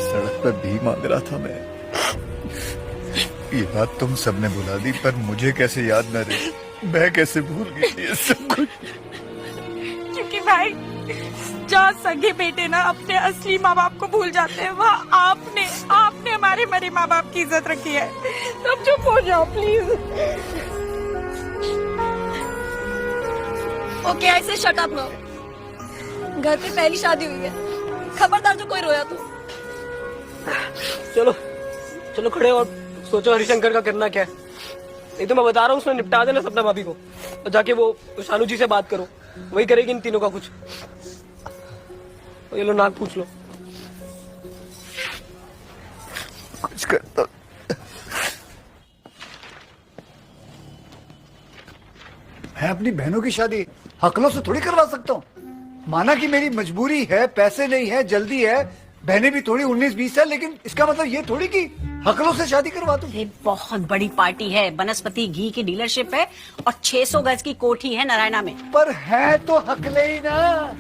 सड़क पर भी मांग रहा था मैं, ये बात तुम सबने बुला दी, पर मुझे कैसे याद न रही, मैं कैसे भूल गई ये सब कुछ। क्योंकि भाई जहाँ सगे बेटे ना अपने असली माँ बाप को भूल जाते हैं, वहाँ आपने हमारे मरे माँ बाप की इज्जत रखी है। तो अब चुप हो जाओ प्लीज। ओके ऐसे शट अप ना, घर पे पहली शादी हुई है, खबरदार जो कोई रोया तो। चलो चलो खड़े और सोचो हरिशंकर का करना क्या है। नहीं तो मैं बता रहा हूँ, उसने निपटा देना सपना भाभी को, और जाके वो शानू जी से बात करो, वही करेगी इन तीनों का कुछ। ये लो नाक पूछ लो। कुछ करता मैं अपनी बहनों की शादी हकलों से थोड़ी करवा सकता हूँ। माना कि मेरी मजबूरी है, पैसे नहीं है, जल्दी है, बहनें भी थोड़ी 19-20 है, लेकिन इसका मतलब ये थोड़ी कि हकलों से शादी करवा दूं। ये बहुत बड़ी पार्टी है, बनस्पति घी की डीलरशिप है और 600 गज की कोठी है नारायणा में। पर है तो हकले ही ना।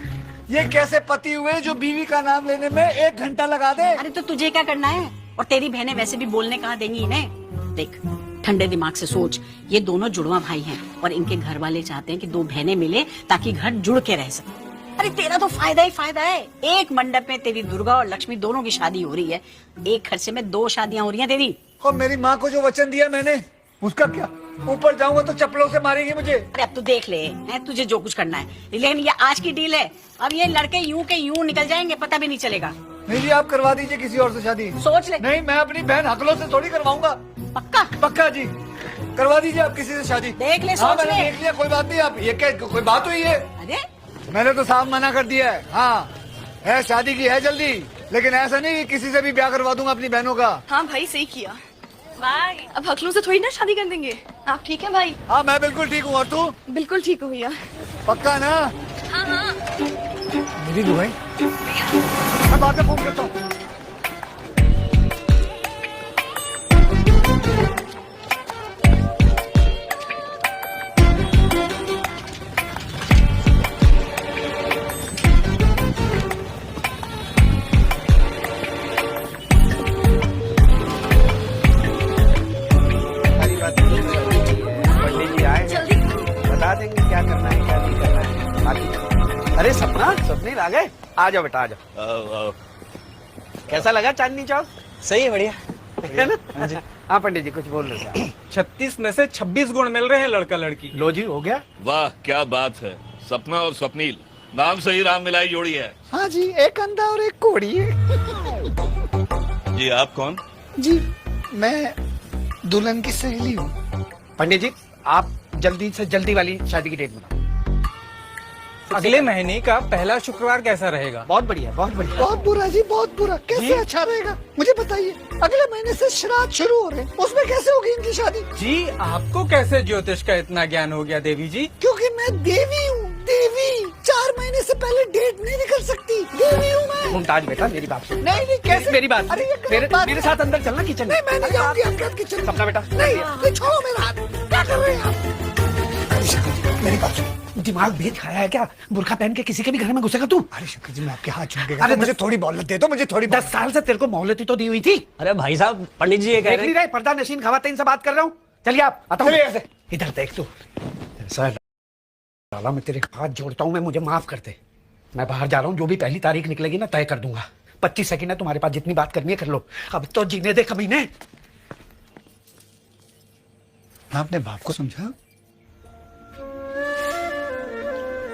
ये कैसे पति हुए जो बीवी का नाम लेने में 1 घंटा लगा दे। अरे तो तुझे क्या करना है, और तेरी बहनें वैसे भी बोलने कहाँ देंगी इन्हें। देख ठंडे दिमाग से सोच, ये दोनों जुड़वा भाई हैं और इनके घर वाले चाहते हैं कि 2 बहनें मिले ताकि घर जुड़ के रह सके। अरे तेरा तो फायदा ही फायदा है। एक मंडप में तेरी दुर्गा और लक्ष्मी दोनों की शादी हो रही है, एक खर्चे में 2 शादियां हो रही हैं तेरी। और मेरी माँ को जो वचन दिया मैंने, उसका क्या? ऊपर जाऊंगा तो चप्पलों से मारेंगे मुझे। अरे अब तू देख ले, हैं, तुझे जो कुछ करना है, लेकिन ये आज की डील है। अब ये लड़के यूं के यूं निकल जाएंगे, पता भी नहीं चलेगा। नहीं जी, आप करवा दीजिए किसी और से शादी। सोच ले। नहीं, मैं अपनी बहन हकलों से थोड़ी करवाऊंगा। पक्का? पक्का जी, करवा दीजिए आप किसी से शादी। देख ले, हाँ, सोच मैंने ले। देख लिया, कोई बात नहीं। आप ये क्या कोई बात हुई है? अरे मैंने तो साफ मना कर दिया है। हाँ है, शादी की है जल्दी, लेकिन ऐसा नहीं कि किसी से भी ब्याह करवा दूंगा अपनी बहनों का। हाँ भाई सही किया भाई, अब हकलों से थोड़ी ना शादी कर देंगे। आप ठीक है भाई? हाँ मैं बिल्कुल ठीक हूँ, और तू? बिल्कुल ठीक हूँ भैया। पक्का ना? हाँ हाँ। मेरी दुआएं। मैं बाद में फोन करता हूँ। बता देंगे क्या करना है क्या नहीं करना है बाकी। अरे सपना, सपने आ गए? आ जाओ बेटा, आ जाओ। कैसा लगा चांदनी चौक? सही है, बढ़िया है ना? हाँ पंडित जी कुछ बोल रहे थे। 36 में से 26 गुण मिल रहे हैं लड़का लड़की। लो जी, हो गया। वाह क्या बात है, सपना और स्वप्नील नाम से ही राम मिलाई जोड़ी है। हाँ जी, एक अंधा और एक कोड़ी है। जी आप कौन? जी मैं दुल्हन की सहेली हूँ। पंडित जी आप जल्दी से जल्दी वाली शादी की डेट बताओ। अगले महीने का पहला शुक्रवार कैसा रहेगा? बहुत बढ़िया, बहुत बढ़िया। बहुत बुरा जी, बहुत बुरा। कैसे जी? अच्छा रहेगा मुझे बताइए। अगले महीने से श्राद्ध शुरू हो रहे हैं, उसमें कैसे होगी इनकी शादी? जी आपको कैसे ज्योतिष का इतना ज्ञान हो गया देवी जी? क्योंकि मैं देवी हूँ, देवी। 4 महीने से पहले डेट नहीं निकल सकती, देवी हूँ मैं। मुमताज बेटा मेरी बात सुन। नहीं नहीं, कैसे? मेरी बात। अरे ये मेरे बात मेरे साथ अंदर चलना किचन में। नहीं, मैं नहीं जाऊंगी आपके साथ किचन। सपना बेटा नहीं, छोड़ो मेरा हाथ। क्या कर रहे हैं आप? मेरी बात सुन। दिमाग भेद खाया है क्या? बुरखा पहन के किसी के भी घर में घुसेगा तू? अरे शंकर जी, मैं आपके हाथ चूम के अरे मुझे थोड़ी मोहलत दे दो, मुझे थोड़ी। 10 साल से तेरे को मोहलत तो दी हुई थी। अरे भाई साहब, पंडित जी ये कह देख रहे नहीं रहे, पर्दा नशीन खवातीन से बात कर रहा हूँ। चलिए आप, आता हूँ। इधर देख तू। ऐसा डाला, मैं तेरे हाथ जोड़ता हूँ, मैं मुझे माफ कर दे। मैं बाहर जा रहा हूँ, जो भी पहली तारीख निकलेगी ना तय कर दूंगा। 25 सेकंड है तुम्हारे पास, जितनी बात करनी है कर लो। अब तो जीने दे कमीने। मैं अपने बाप को समझा।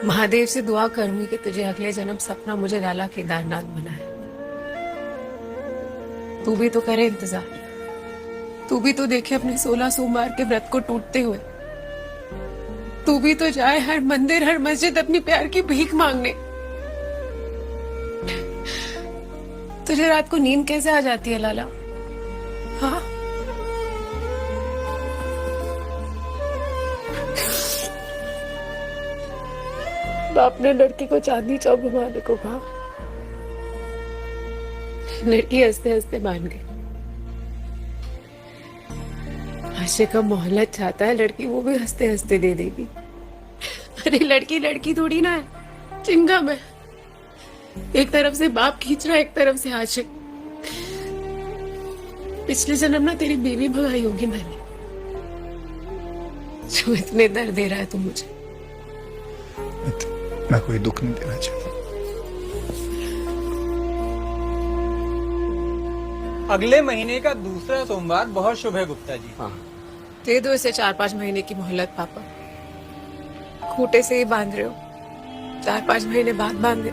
महादेव से दुआ करूंगी कि तुझे अगले जन्म सपना मुझे लाला केदारनाथ बनाए। तू भी तो करे इंतजार, तू भी तो देखे अपने 16 सोमवार के व्रत को टूटते हुए। तू भी तो जाए हर मंदिर हर मस्जिद अपनी प्यार की भीख मांगने। तुझे रात को नींद कैसे आ जाती है लाला? हाँ, बाप ने लड़की को चांदनी चौक घुमाने को कहा, लड़की हंसते हंसते मान गई। आशे का मोहल्लत चाहता है लड़की, वो भी हंसते हंसते दे देगी। अरे लड़की लड़की थोड़ी ना है, चिंगम है। एक तरफ से बाप खींच रहा है, एक तरफ से आशिक। पिछले जन्म ना तेरी बीवी भगाई होगी मैंने, जो इतने दर्द दे रहा है तू मुझे। मैं कोई दुख नहीं देना चाहता। अगले महीने का दूसरा सोमवार बहुत शुभ है गुप्ता जी। हाँ। दे दो इसे 4-5 महीने की मोहलत पापा। खूटे से ही बांध रहे हो, 4-5 महीने बाद बांध दे।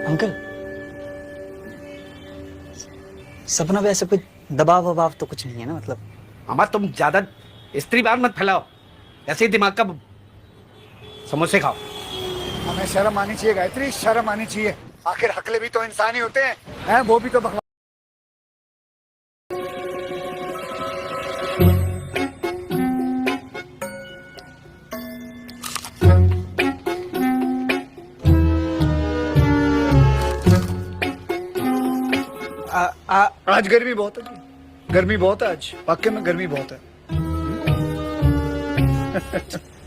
अंकल, सपना पे ऐसे कोई दबाव वबाव तो कुछ नहीं है ना? मतलब मामा तुम ज्यादा स्त्रीवाद मत फैलाओ, ऐसे ही दिमाग का समोसे खाओ। हमें शर्म आनी चाहिए गायत्री, शर्म आनी चाहिए। आखिर हकले भी तो इंसान ही होते हैं, वो भी तो बकवास। आज गर्मी बहुत है, गर्मी बहुत है आज, वाकई में गर्मी बहुत है।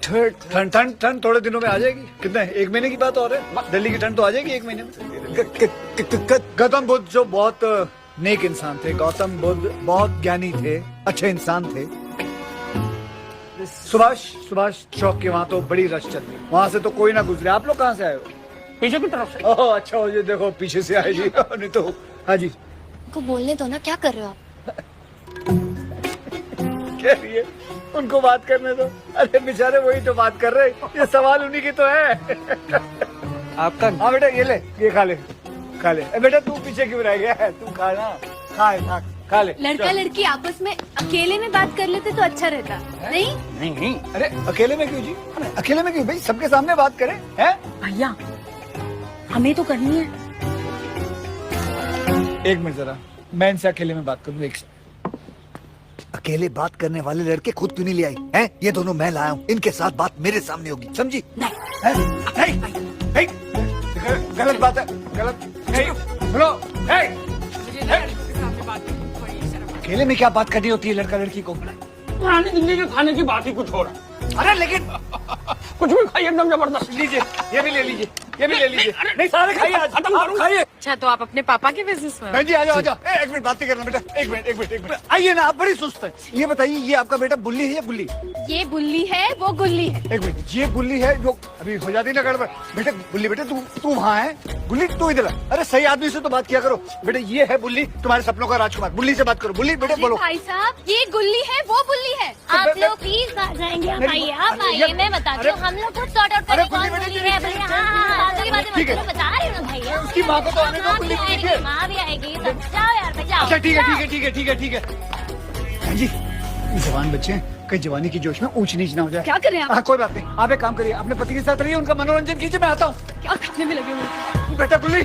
ठंड ठंड ठंड थोड़े दिनों में आ जाएगी। कितने, 1 महीने की बात और है। दिल्ली की ठंड तो आ जाएगी 1 महीने में। गौतम बुद्ध जो बहुत नेक इंसान थे, गौतम बुद्ध बहुत ज्ञानी थे, अच्छे इंसान थे। सुभाष चौक के वहाँ तो बड़ी रश चल रही, वहाँ से तो कोई ना गुजरे। आप लोग कहाँ से आए हो? पीछे की तरफ से। ओह अच्छा, ये देखो पीछे से आए जी। नहीं तो हाँ जी, को बोलने दो ना, क्या कर रहे हो आप? कह रही है उनको बात करने दो। अरे बेचारे वही तो बात कर रहे, ये सवाल उन्हीं की तो है। आपका हाँ बेटा ये ले, ये खा ले, खा ले। बेटा तू पीछे क्यों रह गया है? तू खा ना, खा ले। लड़का लड़की आपस में अकेले में बात कर लेते तो अच्छा रहता, नहीं? नहीं, अरे अकेले में क्यों जी? अकेले में क्यों भाई, सबके सामने बात करें हैं? भैया हमें तो करनी है। एक मिनट जरा, मैं इनसे अकेले में बात करूँ। एक अकेले बात करने वाले लड़के खुद क्यों नहीं ले आई हैं? ये दोनों मैं लाया हूँ, इनके साथ बात मेरे सामने होगी, समझी? नहीं, गलत बात है, गलत नहीं। सुनो, अकेले में क्या बात करनी होती है लड़का लड़की को? पुरानी दिल्ली के खाने की बात ही कुछ हो रहा। अरे लेकिन कुछ भी खाइए एकदम जबरदस्त। लीजिए, ये भी ले लीजिए, ये भी ले लीजिए। नहीं सारे खाइए आज, आप खाइए। अच्छा तो आप अपने पापा के बिजनेस में? बहन जी आ जाओ, आ जाओ। एक मिनट बात करना बेटा, एक मिनट। आइए ना, आप बड़ी सुस्त है। ये बताइए, ये आपका बेटा बुल्ली है या गुल्ली? ये बुल्ली है, वो गुल्ली है। एक मिनट, ये गुल्ली है जो अभी हो जाती ना गड़बड़। बेटे बुल्ली, बेटे तू वहाँ है, गुल्ली तू इधर। अरे सही आदमी से तो बात किया करो। बेटे ये है बुल्ली, तुम्हारे सपनों का राजकुमार। बुल्ली से बात करो। बुल्ली बेटे बोलो। भाई साहब ये गुल्ली है, वो बुल्ली है। आप लोग प्लीज बात जाएंगे, आप आइए, आप आइए, मैं बताती हूँ। हम लोग खुद सॉर्ट आउट करेंगे कौन बुल्ली है। बता रही हूँ ना भैया, उसकी माँ को तो आने को बुल्ली ठीक है। माँ भी आएगी, सब जाओ यार, जाओ। अच्छा ठीक है। बहन जी जवान बच्चे हैं, कहीं जवानी की जोश में ऊंच नीच ना हो जाए। क्या कर रहे हैं आप? कोई बात नहीं, आप एक काम करिए, अपने पति के साथ रहिए, उनका मनोरंजन कीजिए, मैं आता हूँ। क्या खाने में लगे हुए? बेटा गुल्ली,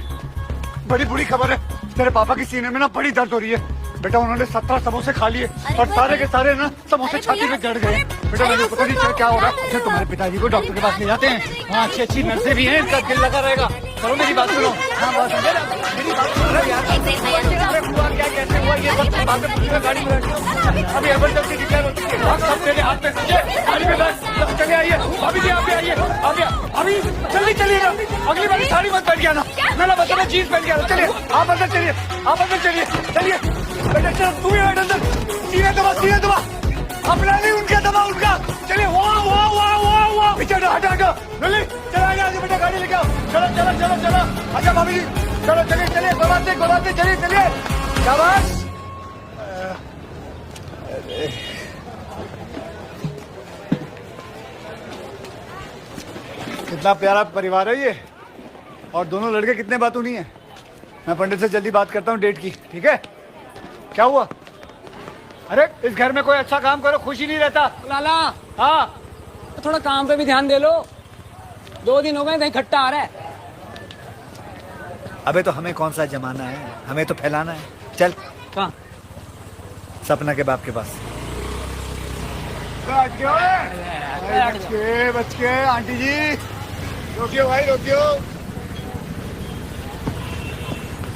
बड़ी बुरी खबर है, तेरे पापा की सीने में ना बड़ी दर्द हो रही है। बेटा उन्होंने 17 समोसे खा लिए और सारे के सारे ना समोसे छाती में जड़ गए। बेटा मुझे पता नहीं क्या हो रहा है। अच्छा तुम्हारे पिताजी को डॉक्टर के पास ले जाते हैं, वहाँ अच्छी नर्सें भी हैं, इनका दिल लगा रहेगा। चलो मेरी बात सुनो। हाँ बात मेरी बात सुनो यार। हुआ क्या, कैसे हुआ, ये सब बातें गाड़ी में अभी एमरजेंसी की क्या होती है, सब मेरे हाथ में। गाड़ी में बैठ, चले आइए। अभी जी आप आइए, अभी जल्दी चलिएगा। अगली बार साड़ी मत पहन के आना, मेरा मतलब है जीन्स पहन के आना। चलिए आप अंदर चलिए, चलिए बेटा चलो, तू भी बैठ अंदर। सीने दबा, अपना नहीं उनका दबा, उनका। चलिए वाह पीछे हटा जल्दी चला आगे बेटा, गाड़ी लेके आओ। चलो। अच्छा भाभी जी चलो, चलिए गोलाते चलिए। शाबाश। कितना प्यारा परिवार है ये, और दोनों लड़के कितने बातूनी हैं। मैं पंडित से जल्दी बात करता हूँ डेट की, ठीक है? क्या हुआ? अरे इस घर में कोई अच्छा काम करो, खुशी नहीं रहता। लाला हाँ तो थोड़ा काम पे भी ध्यान दे लो, 2 दिन हो गए कहीं खट्टा आ रहा है। अबे तो हमें कौन सा जमाना है, हमें तो फैलाना है। चल कहाँ? सपना के बाप के पास। बच के आंटी जी, रोकियो भाई रोकियो।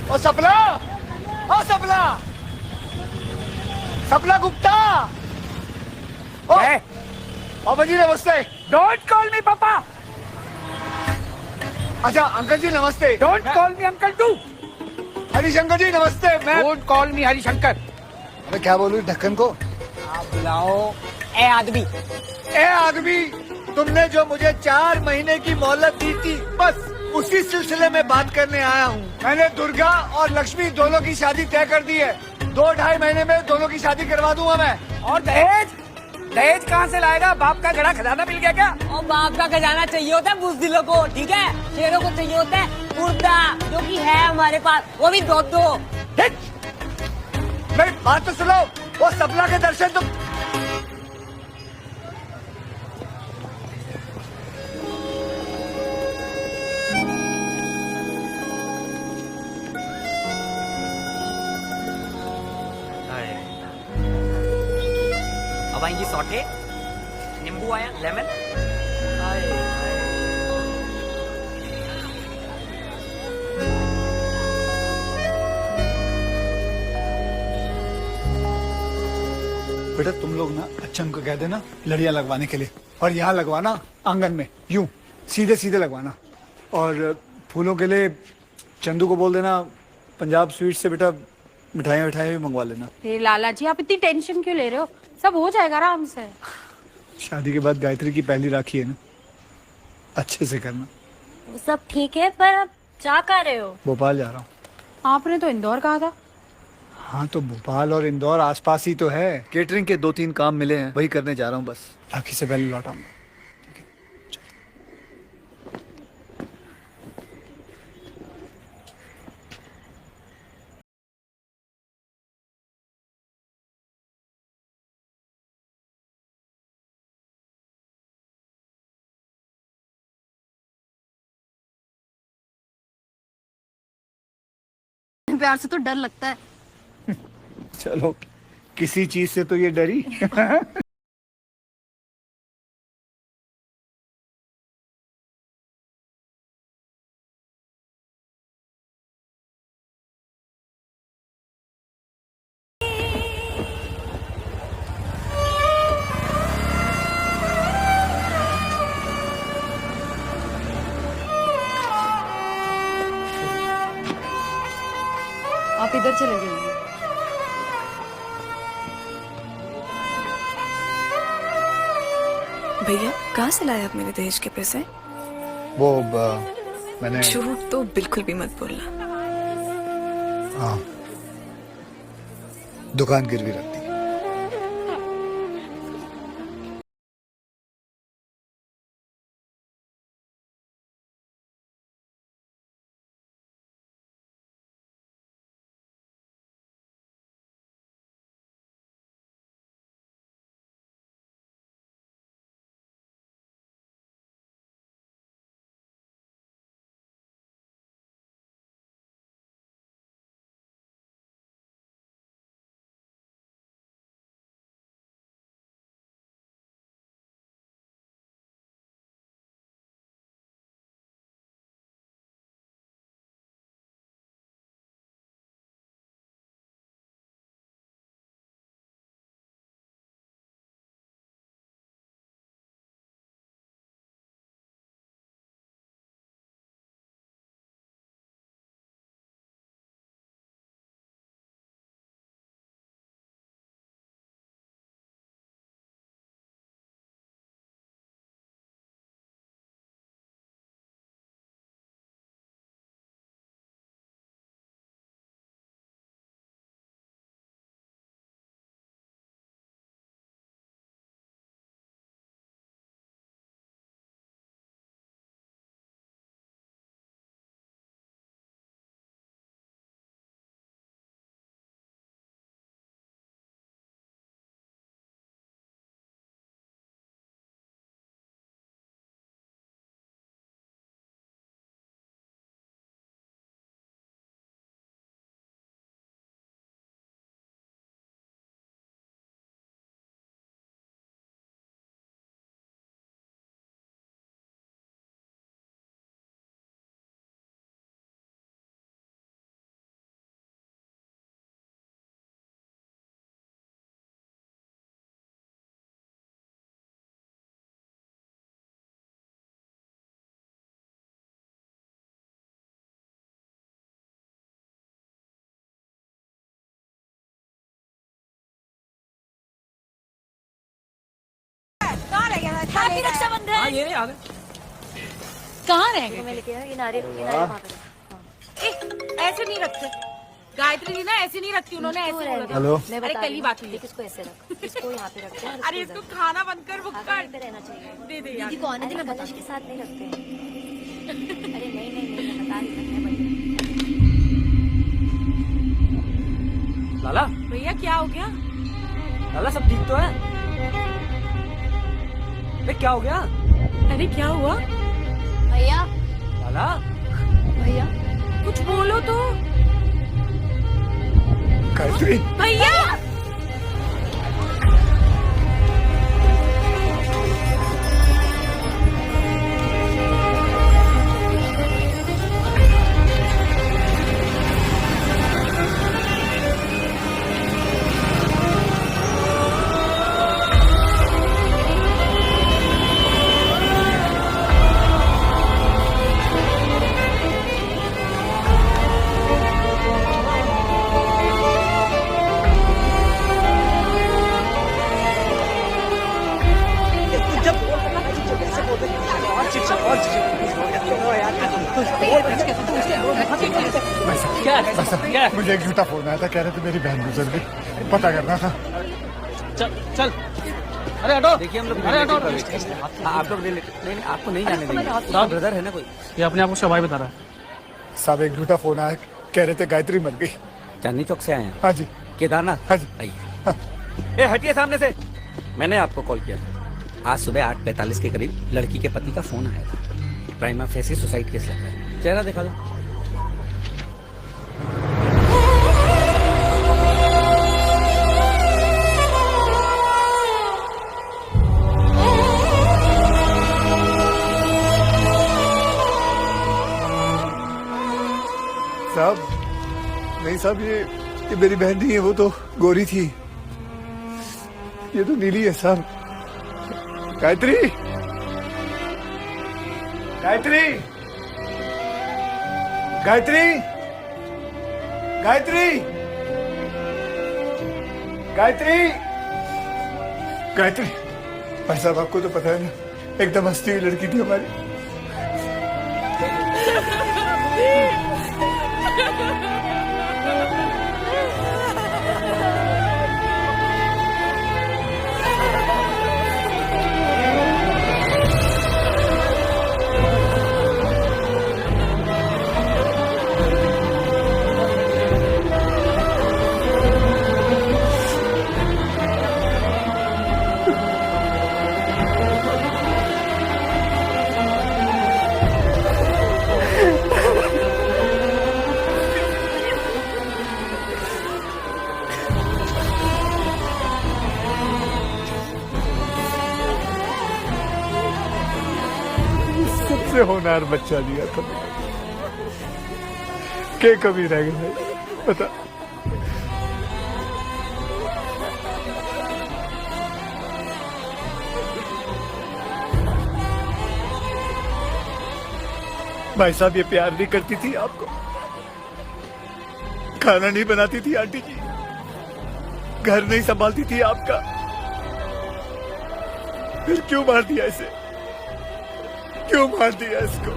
ओ सपना गुप्ता। पापा जी नमस्ते। डोंट कॉल मी पापा। अच्छा अंकल जी नमस्ते। Don't call me uncle too. Harishankar ji नमस्ते। मैं डोंट कॉल मी हरिशंकर। अरे क्या बोलूं ढक्कन को? आप बुलाओ ए आदमी, तुमने जो मुझे 4 महीने की मोहलत दी थी, बस उसी सिलसिले में बात करने आया हूँ। मैंने दुर्गा और लक्ष्मी दोनों की शादी तय कर दी है। 2-2.5 महीने में दोनों की शादी करवा दूंगा मैं। और दहेज कहाँ से लाएगा? बाप का गड़ा खजाना मिल गया क्या? और बाप का खजाना चाहिए होता है बुज़दिलों को, ठीक है? शेरों को चाहिए होता है मुर्दा, जो कि है हमारे पास, वो भी 2-2। मेरी बात तो सुनो, वो सपना के दर्शन तो अब आएंगी सौटे, नींबू आया, लेमन। बेटा तुम लोग ना अच्छन को कह देना लड़ियां लगवाने के लिए, और यहाँ लगवाना आंगन में, यूं सीधे लगवाना। और फूलों के लिए चंदू को बोल देना पंजाब स्वीट से बेटा मिठाइयाँ भी मंगवा लेना। लाला जी आप इतनी टेंशन क्यों ले रहे हो, सब हो जाएगा आराम से। शादी के बाद गायत्री की पहली राखी है ना, अच्छे से करना। वो सब ठीक है, पर आप जा कहाँ रहे हो? भोपाल जा रहा हूँ। आपने तो इंदौर कहा था। हाँ तो भोपाल और इंदौर आसपास ही तो है। केटरिंग के 2-3 काम मिले हैं, वही करने जा रहा हूँ बस। बाकी से पहले लौट आऊंगा। प्यार से तो डर लगता है। चलो, किसी चीज से तो ये डरी। आप इधर चले जाइए। भैया कहाँ से लाए आप मेरे दहेज के पैसे? वो मैंने झूठ तो बिल्कुल भी मत बोलना। हाँ, दुकान गिरवी रख दी। हैप्पी रक्षाबंधन। हाँ ये आ गए। कहाँ रह गए? मैं लेके आया, ये नारियल ऐसे नहीं रखते। गायत्री जी ना ऐसे नहीं रखती, उन्होंने ऐसे बोला था। हेलो। अरे कल ही बात हुई। इसको ऐसे रख, इसको यहाँ पे रखते हैं। अरे इसको खाना बंद कर, वो पे रहना चाहिए। दे दे यार। दीदी को आने देना, बताश के साथ नहीं रखते। अरे नहीं नहीं नहीं, मैं बता रही हूँ। लाला भैया क्या हो गया? लाला सब ठीक तो है? क्या हो गया? अरे क्या हुआ? भैया लाला भैया कुछ बोलो तो। गायत्री भैया क्या है? मुझे एक झूठा फोन आया था, कह रहे थे मेरी बहन गुजर गई, पता करना था। चल चल, अरे हटो। देखिए हम लोग अरे हटो। आप लोग नहीं, आपको नहीं जाने देंगे। ब्रदर है ना कोई? ये अपने आप उसका भाई बता रहा है। साहब एक झूठा फोन आया, कह रहे थे गायत्री मर गई। चांदनी चौक से आए हैं? हाँ जी। केदारनाथ? हाँ जी। आइए। हटिए सामने से। मैंने आपको कॉल किया था। आज सुबह 8:45 के करीब लड़की के पति का फोन आया था। प्राइमा फेसी सुसाइड केस लगा है। चेहरा दिखा दो। साहब नहीं साहब, ये मेरी बहन नहीं है, वो तो गोरी थी, ये तो नीली है साहब। गायत्री, गायत्री, गायत्री, गायत्री, गायत्री, गायत्री। भाई साहब आपको तो पता है ना, एकदम हंसती हुई लड़की थी हमारी। सबसे होनहार बच्चा दिया था, के कभी रह गए पता। भाई साहब ये प्यार नहीं करती थी आपको, खाना नहीं बनाती थी आंटी जी, घर नहीं संभालती थी आपका, फिर क्यों मार दिया इसे, क्यों मार दिया इसको?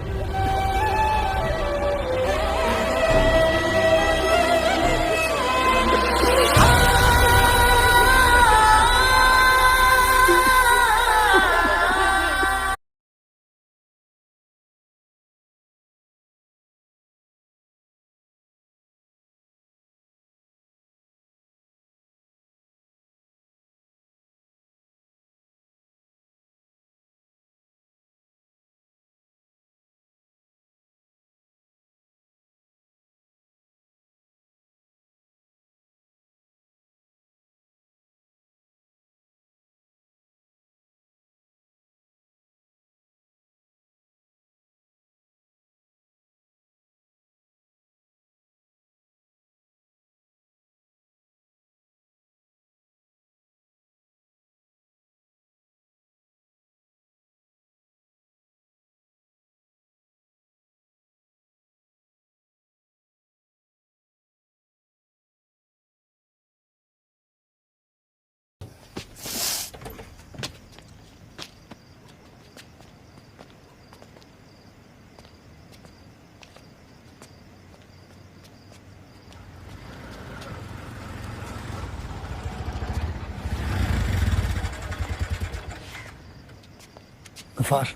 गफार,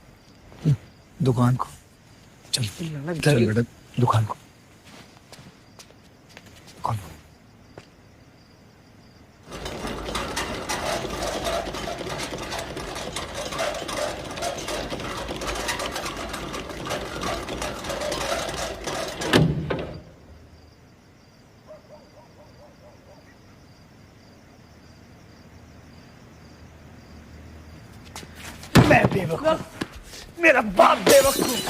दुकान को चल, चल बेटा दुकान को। कौन? मैं बेवकूफ, मेरा बाप बेवकूफ,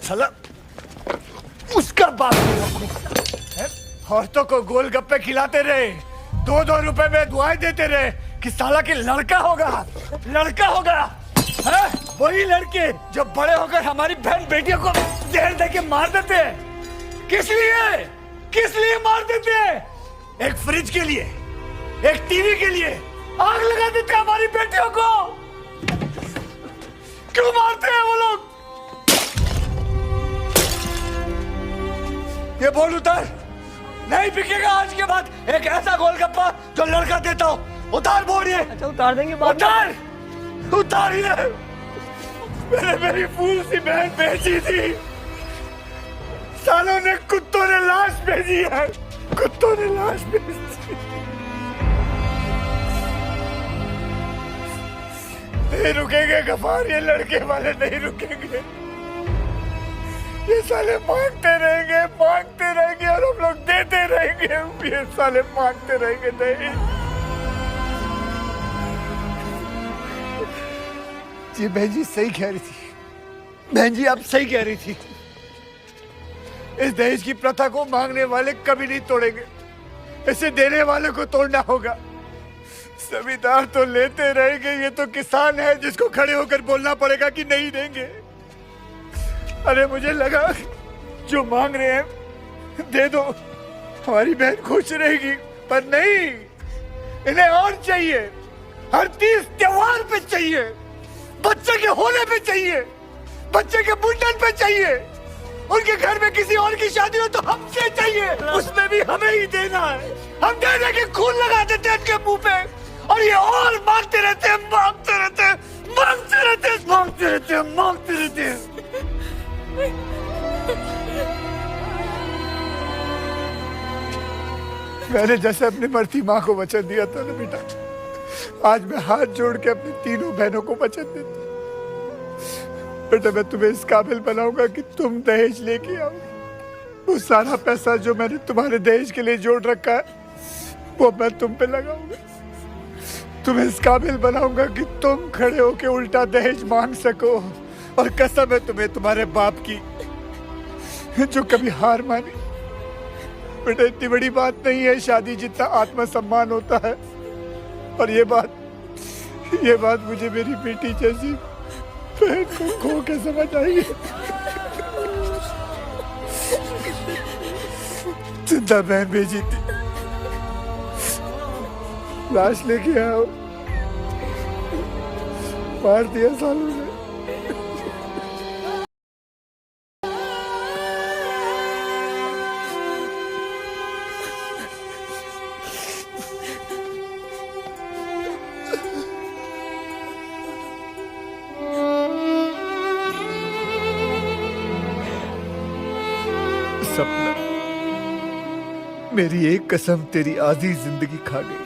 साला उसका बाप बेवकूफ। औरतों को गोलगप्पे खिलाते रहे, 2-2 रुपए में दुआएं देते रहे कि साला के लड़का होगा, लड़का होगा। है? वही लड़के जो बड़े होकर हमारी बहन बेटियों को जहर देके मार देते हैं। किस लिए, किस लिए मार देते हैं? एक फ्रिज के लिए, एक टीवी के लिए आग लगा देते हमारी बेटियों को। क्यों मारते हैं वो लोग? ये बोल उतर, नहीं बिकेगा आज के बाद एक ऐसा गोलगप्पा जो लड़का देता हो। उतार बोर्ड ये। अच्छा उतार देंगे बाद में। उतार उतार ये। मैंने मेरी फूल सी बहन बेची थी, सालों ने कुत्तों ने लाश भेजी है, कुत्तों ने लाश भेजी। नहीं रुकेंगे गफार, ये लड़के वाले नहीं रुकेंगे। ये साले मांगते रहेंगे और हम लोग देते रहेंगे। ये साले मांगते रहेंगे। नहीं जी बहन जी सही कह रही थी, बहन जी आप सही कह रही थी। इस दहेज की प्रथा को मांगने वाले कभी नहीं तोड़ेंगे, इसे देने वाले को तोड़ना होगा। जमींदार तो लेते रहेंगे, ये तो किसान है जिसको खड़े होकर बोलना पड़ेगा कि नहीं देंगे। अरे मुझे लगा जो मांग रहे हैं दे दो, हमारी बहन खुश रहेगी, पर नहीं, इन्हें और चाहिए। हर 30 त्योहार पे चाहिए, बच्चे के होने पे चाहिए, बच्चे के मुंडन पे चाहिए, उनके घर में किसी और की शादी हो तो हमसे चाहिए, उसमें भी हमें ही देना है। हम दे दे के खून लगा देते हैं उनके मुंह पे, और ये और मांगते रहते हैं, मांगते रहते हैं, मांगते रहते हैं, मांगते रहते हैं, मांगते रहते हैं। मैंने जैसे अपनी मरती माँ को वचन दिया था ना बेटा, आज मैं हाथ जोड़ के अपनी तीनों बहनों को वचन देता हूं। बेटा मैं तुम्हें इस काबिल बनाऊंगा कि तुम दहेज लेके आओ। वो सारा पैसा जो मैंने तुम्हारे दहेज के लिए जोड़ रखा है वो मैं तुम पे लगाऊंगा। तुम्हें इस काबिल बनाऊंगा कि तुम खड़े होके उल्टा दहेज मांग सको। और कसम है तुम्हें तुम्हारे बाप की जो कभी हार मानी। बेटा इतनी बड़ी बात नहीं है शादी जितना आत्मसम्मान होता है। और ये बात मुझे मेरी बेटी जैसी बहन को खो के समझ आई है। जिंदा बहन भेजी थी, लाश लेके आओ, मार दिया सालों ने। सपना मेरी एक कसम तेरी आधी जिंदगी खा गई,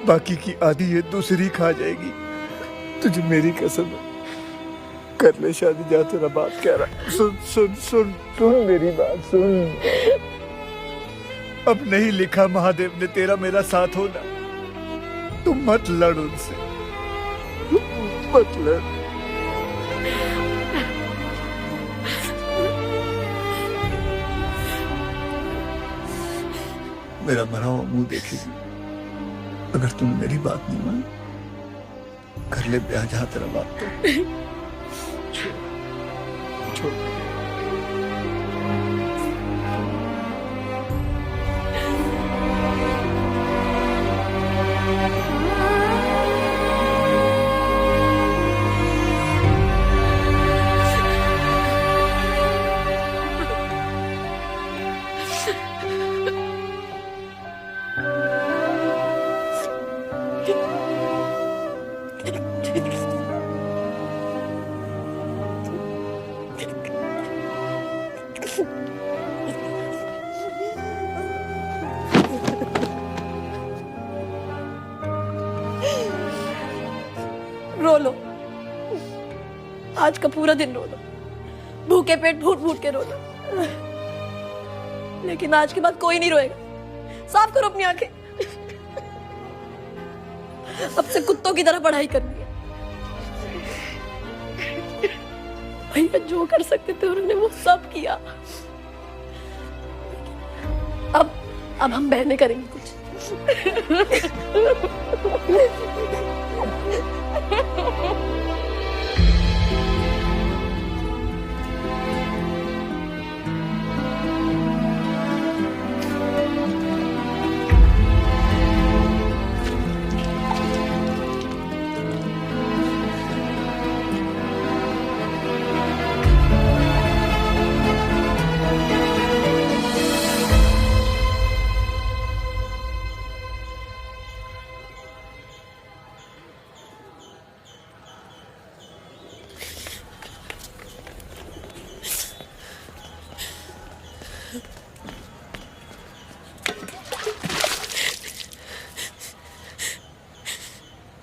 बाकी की आधी ये दूसरी खा जाएगी। तुझे मेरी कसम है, कर ले शादी, जा तेरा बात कह रहा। सुन सुन सुन सुन मेरी बात सुन। अब नहीं लिखा महादेव ने तेरा मेरा साथ होना। तुम मत लड़ उनसे, मत लड़। मेरा मरा हुआ मुंह देखेगी अगर तुम मेरी बात नहीं मान। कर ले ब्याह जहां तेरा बाप तो छोड़। रो लो, आज का पूरा दिन रो लो, भूखे पेट फूट फूट के रो लो, लेकिन आज के बाद कोई नहीं रोएगा। साफ करो अपनी आंखें। अब से कुत्तों की तरह पढ़ाई करनी है। भैया जो कर सकते थे उन्होंने वो सब किया। अब हम बहनें करेंगी कुछ।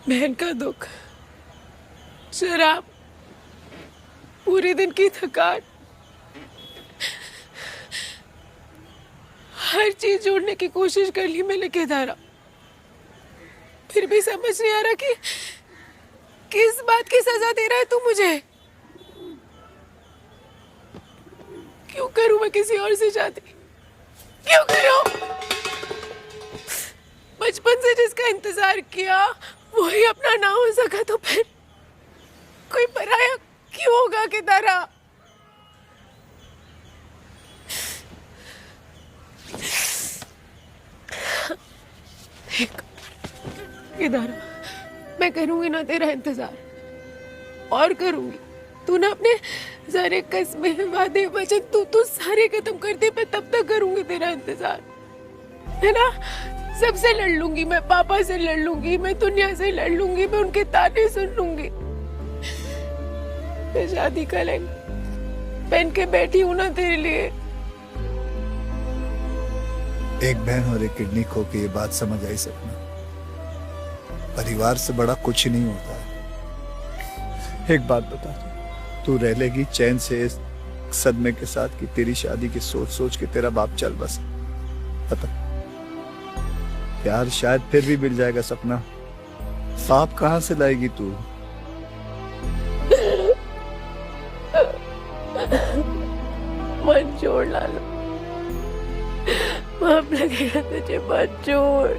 बहन का दुख, शराब, पूरे दिन की थकान, हर चीज जोड़ने की कोशिश कर ली मैंने केदारा, फिर भी समझ नहीं आ रहा कि किस बात की सजा दे रहा है तू मुझे। क्यों करूं मैं किसी और से शादी, क्यों करूं? बचपन से जिसका इंतजार किया वही अपना ना हो सका तो फिर कोई पराया क्यों होगा केदारा? केदारा, मैं करूंगी ना तेरा इंतजार, और करूंगी। तू ना अपने सारे कस्में, वादे, वचन तू सारे खत्म कर दे, मैं तब तक करूंगी तेरा इंतजार, है ना? सबसे लड़ लूंगी मैं, पापा से लड़ लूंगी मैं, दुनिया से लड़ लूंगी मैं, उनके ताने सुन लूंगी। मैं शादी का लहंगा पहन के बैठी हूं ना तेरे लिए। एक बहन और एक किडनी खो के ये बात समझ आई सपना, परिवार से बड़ा कुछ नहीं होता है। एक बात बता, तू रह लेगी चैन से इस सदमे के साथ कि तेरी शादी की सोच सोच के तेरा बाप चल बस? पता प्यार शायद फिर भी मिल जाएगा सपना, बाप कहां से लाएगी तू? मन छोड़ लालो, पाप लगेगा तुझे, मत छोड़।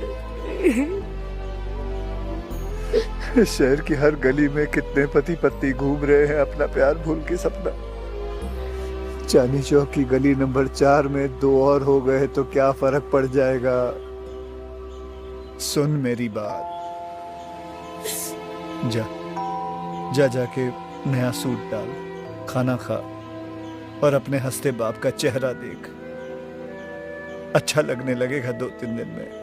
शहर की हर गली में कितने पति पत्नी घूम रहे हैं अपना प्यार भूल के सपना। चांदनी चौक की गली नंबर 4 में 2 और हो गए तो क्या फर्क पड़ जाएगा? सुन मेरी बात, जाके नया सूट डाल, खाना खा और अपने हंसते बाप का चेहरा देख, अच्छा लगने लगेगा 2-3 दिन में।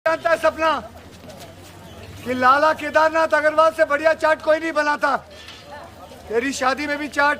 जानता है सपना कि लाला केदारनाथ अग्रवाल से बढ़िया चाट कोई नहीं बनाता। तेरी शादी में भी चाट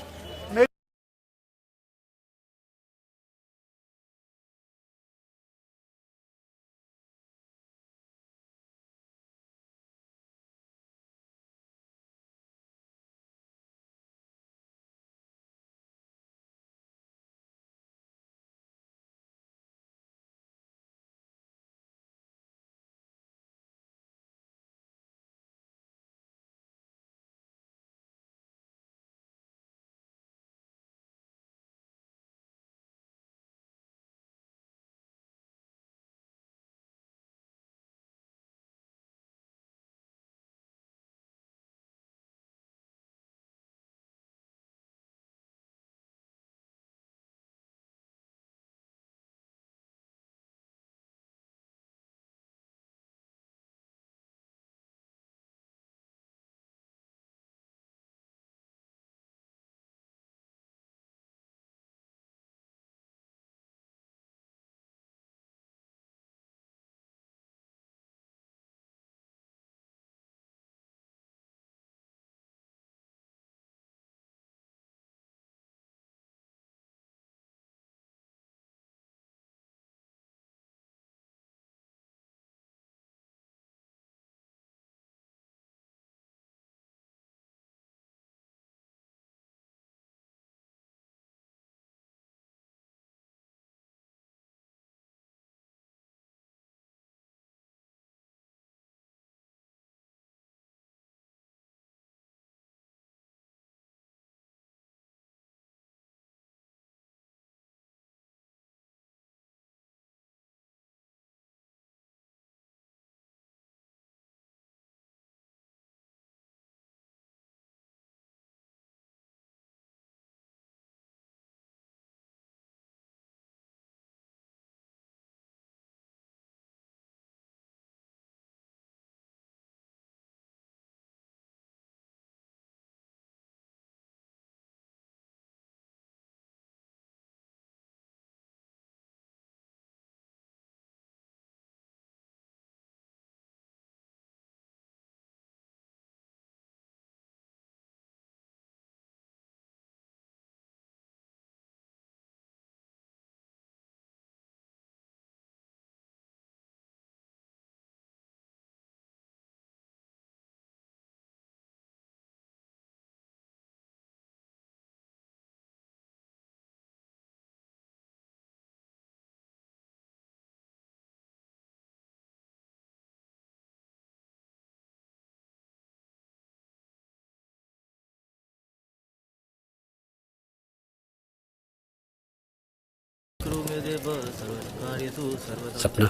सपना,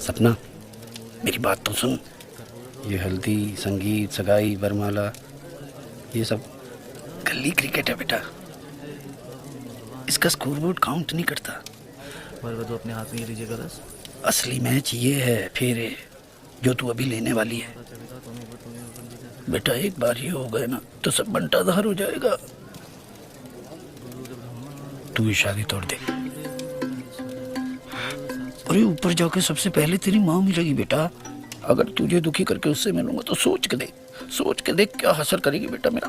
सपना, मेरी बात तो सुन। ये हल्दी, संगीत, सगाई, वरमाला, ये सब गली क्रिकेट है बेटा। इसका स्कोरबोर्ड काउंट नहीं करता। तो अपने हाथ में ये लीजिएगा बस। असली मैच ये है फेरे जो तू अभी लेने वाली है बेटा। एक बार ये हो गए ना तो सब बंटाधार हो जाएगा। तू ये शादी तोड़ दे। अरे ऊपर जाके सबसे पहले तेरी माँ मिलेगी बेटा। अगर तुझे दुखी करके उससे मिलूंगा तो सोच के देख क्या हासिल करेगी बेटा मेरा।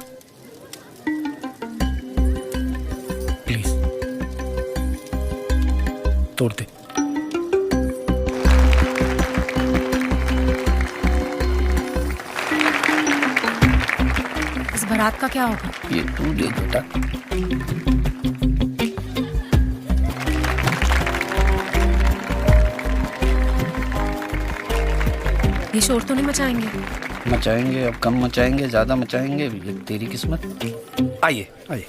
प्लीज तोड़ दे। इस बारात का क्या होगा? ये तू देख बेटा। ये शोर तो नहीं मचाएंगे? मचाएंगे, अब कम मचाएंगे, ज्यादा मचाएंगे, ये तेरी किस्मत। आइए आइए।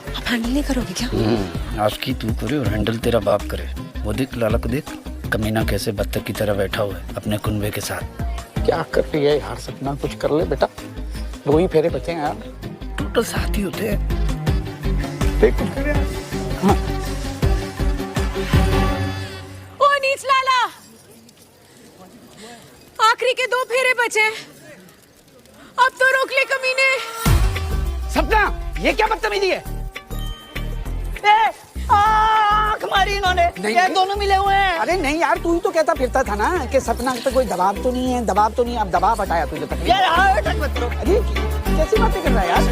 आप हैंडल नहीं करोगे क्या? आज की तू करे और हैंडल तेरा बाप करे। वो देख लाला को देख, कमीना कैसे बत्तख की तरह बैठा हुआ है अपने कुनबे के साथ। क्या कर रही है यार सपना, कुछ कर ले बेटा। 2 ही फेरे बचे हैं यार। टोटल 7 ही होते हैं। देख कुछ कर यार। हाँ। ओ नीच लाला, आखिरी के 2 फेरे बचे, अब तो रोक ले कमीने। सपना, ये क्या बदतमीजी है? आँख मारी इन्होंने। ये दोनों मिले हुए हैं। अरे नहीं यार, तू ही तो कहता फिरता था ना कि सपना पे कोई दबाव तो नहीं है, दबाव तो नहीं। अब दबाव हटाया तुझे तक। यार अटक मत करो। अरे कैसी बातें कर रहा है यार?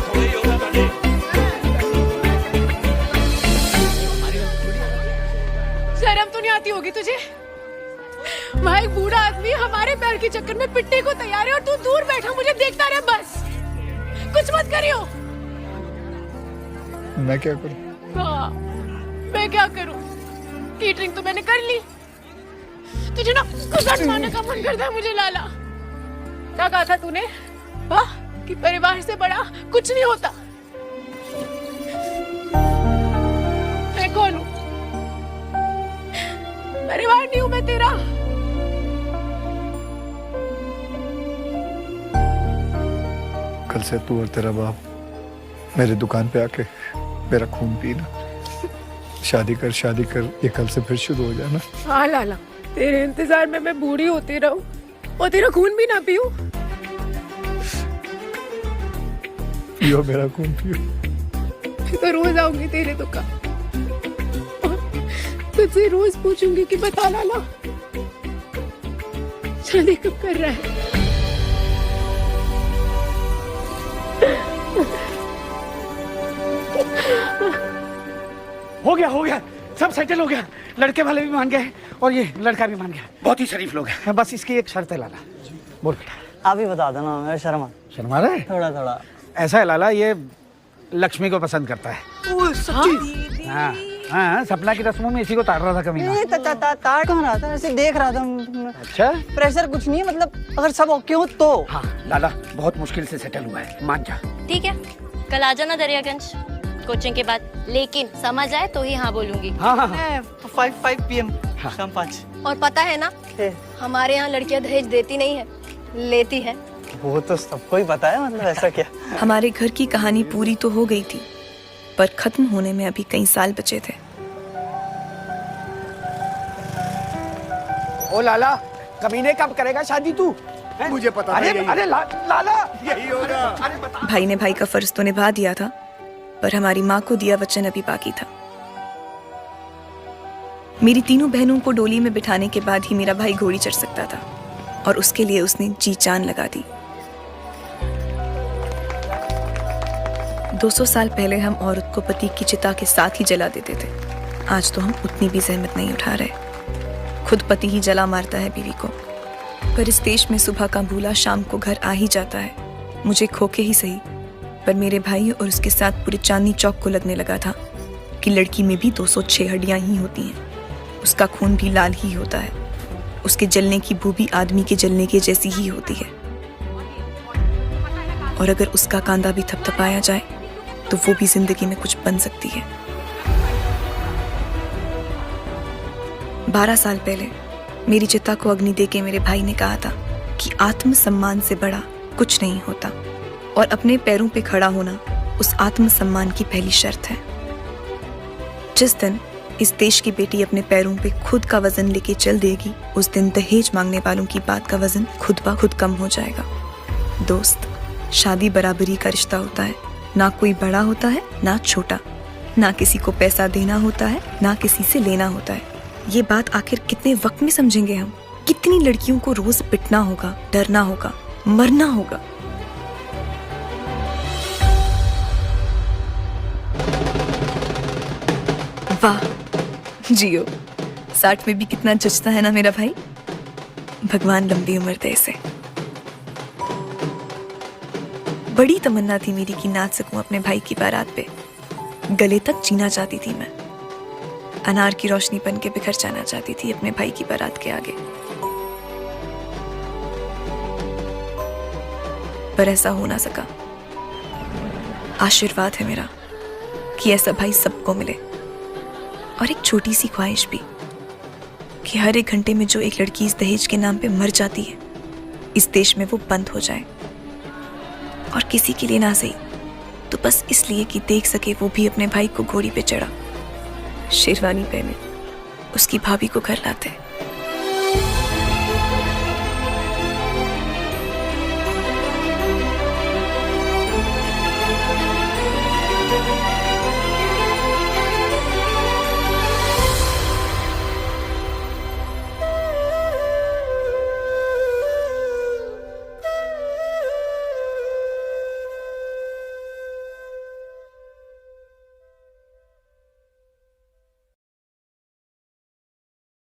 शर्म तो नहीं आती होगी तुझे? वहाँ एक बूढ़ा आदमी हमारे पैर के चक्कर में पिटने को तैयार है और तू दूर बैठा मुझे देखता रहे बस। कुछ मत करियो। मैं क्या करूं? हाँ, मैं क्या करूं? केटरिंग तो मैंने कर ली। तुझे ना कुछ मारने का मन करता है मुझे लाला। क्या कहा था तूने? वाह, कि परिवार से बड़ा कुछ नहीं होता। मैं कौन हूं? परिवार नहीं हूं मैं तेरा। कल से तू और तेरा बाप मेरी दुकान पे आके मेरा खून पीना। शादी कर, ये कल से फिर शुरू हो जाना। हाँ लाला, तेरे इंतजार में मैं बूढ़ी होती रहूं और तेरा खून भी ना पीऊं। पियो मेरा खून पियो। मैं तो रोज आऊंगी तेरे दुकान और तुझसे रोज पूछूंगी कि बता लाला, शादी कब कर रहा है? हो गया, सब सेटल हो गया। लड़के वाले भी मान गए और ये लड़का भी मान गया। बहुत ही शरीफ लोग हैं। बस इसकी एक शर्त है लाला। बोल बेटा। आप ही बता देना, मैं शर्मा रहा है? थोड़ा। ऐसा है लाला, ये लक्ष्मी को पसंद करता है। सच्ची? हाँ, सपना की रस्मों में इसी को ताड़ रहा था कमीना। ताड़ कहाँ रहा था? ऐसे देख रहा था। अच्छा, प्रेशर कुछ नहीं है, मतलब अगर सब ओके हो तो। हाँ लाला, बहुत मुश्किल से सेटल हुआ है, मान जा। ठीक है, कल आ जाना दरियागंज कोचिंग के बाद, लेकिन समझ आए तो ही हाँ बोलूंगी। हाँ। 5 PM शाम 5। और पता है ना, हमारे यहाँ लड़कियां दहेज देती नहीं है, लेती है। वो तो सबको ही पता है, मतलब ऐसा क्या? हमारे घर की कहानी पूरी तो हो गई थी, पर खत्म होने में अभी कई साल बचे थे। ओ लाला, कमीने कब करेगा शादी तू? मुझे पता अरे, है अरे लाला, यही होगा। भाई ने भाई का फर्ज तो निभा दिया था, पर हमारी माँ को दिया वचन अभी बाकी था। मेरी तीनों बहनों को डोली में बिठाने के बाद ही मेरा भाई घोड़ी चढ़ सकता था, और उसके लिए उसने जी जान लगा दी। 200 साल पहले हम औरत को पति की चिता के साथ ही जला देते थे। आज तो हम उतनी भी जहमत नहीं उठा रहे। खुद पति ही जला मारता है बीवी को। पर इस देश में सुबह का भूला शाम को घर आ ही जाता है। मुझे खोके ही सही, पर मेरे भाई और उसके साथ पूरे चांदनी चौक को लगने लगा था कि लड़की में भी 206 हड्डियां ही होती हैं। उसका खून भी लाल ही होता है। उसके जलने की बू भी आदमी के जलने के जैसी ही होती है। और अगर उसका कांधा भी थपथपाया जाए तो वो भी जिंदगी में कुछ बन सकती है। 12 साल पहले मेरी चिता को अग्नि देके मेरे भाई ने कहा था कि आत्मसम्मान से बड़ा कुछ नहीं होता और अपने पैरों पे खड़ा होना उस आत्मसम्मान की पहली शर्त है। जिस दिन इस देश की बेटी अपने पैरों पे खुद का वजन लेके चल देगी, उस दिन दहेज मांगने वालों की बात का वजन खुद ब खुद कम हो जाएगा। दोस्त, शादी बराबरी का रिश्ता होता है, ना कोई बड़ा होता है ना छोटा, ना किसी को पैसा देना होता है ना किसी से लेना होता है। ये बात आखिर कितने वक्त में समझेंगे हम? कितनी लड़कियों को रोज पिटना होगा, डरना होगा, मरना होगा। वाह, जियो। 60 में भी कितना जचता है ना मेरा भाई। भगवान लंबी उम्र दे इसे। बड़ी तमन्ना थी मेरी कि नाच सकूं अपने भाई की बारात पे। गले तक जीना चाहती थी मैं। अनार की रोशनी बन के बिखर जाना चाहती थी अपने भाई की बारात के आगे। पर ऐसा हो ना सका। आशीर्वाद है मेरा कि ऐसा भाई सबको मिले। और एक छोटी सी ख्वाहिश भी कि हर एक घंटे में जो एक लड़की इस दहेज के नाम पे मर जाती है, इस देश में वो बंद हो जाए। और किसी के लिए ना सही तो बस इसलिए कि देख सके वो भी अपने भाई को घोड़ी पे चढ़ा, शेरवानी पहने, उसकी भाभी को घर लाते।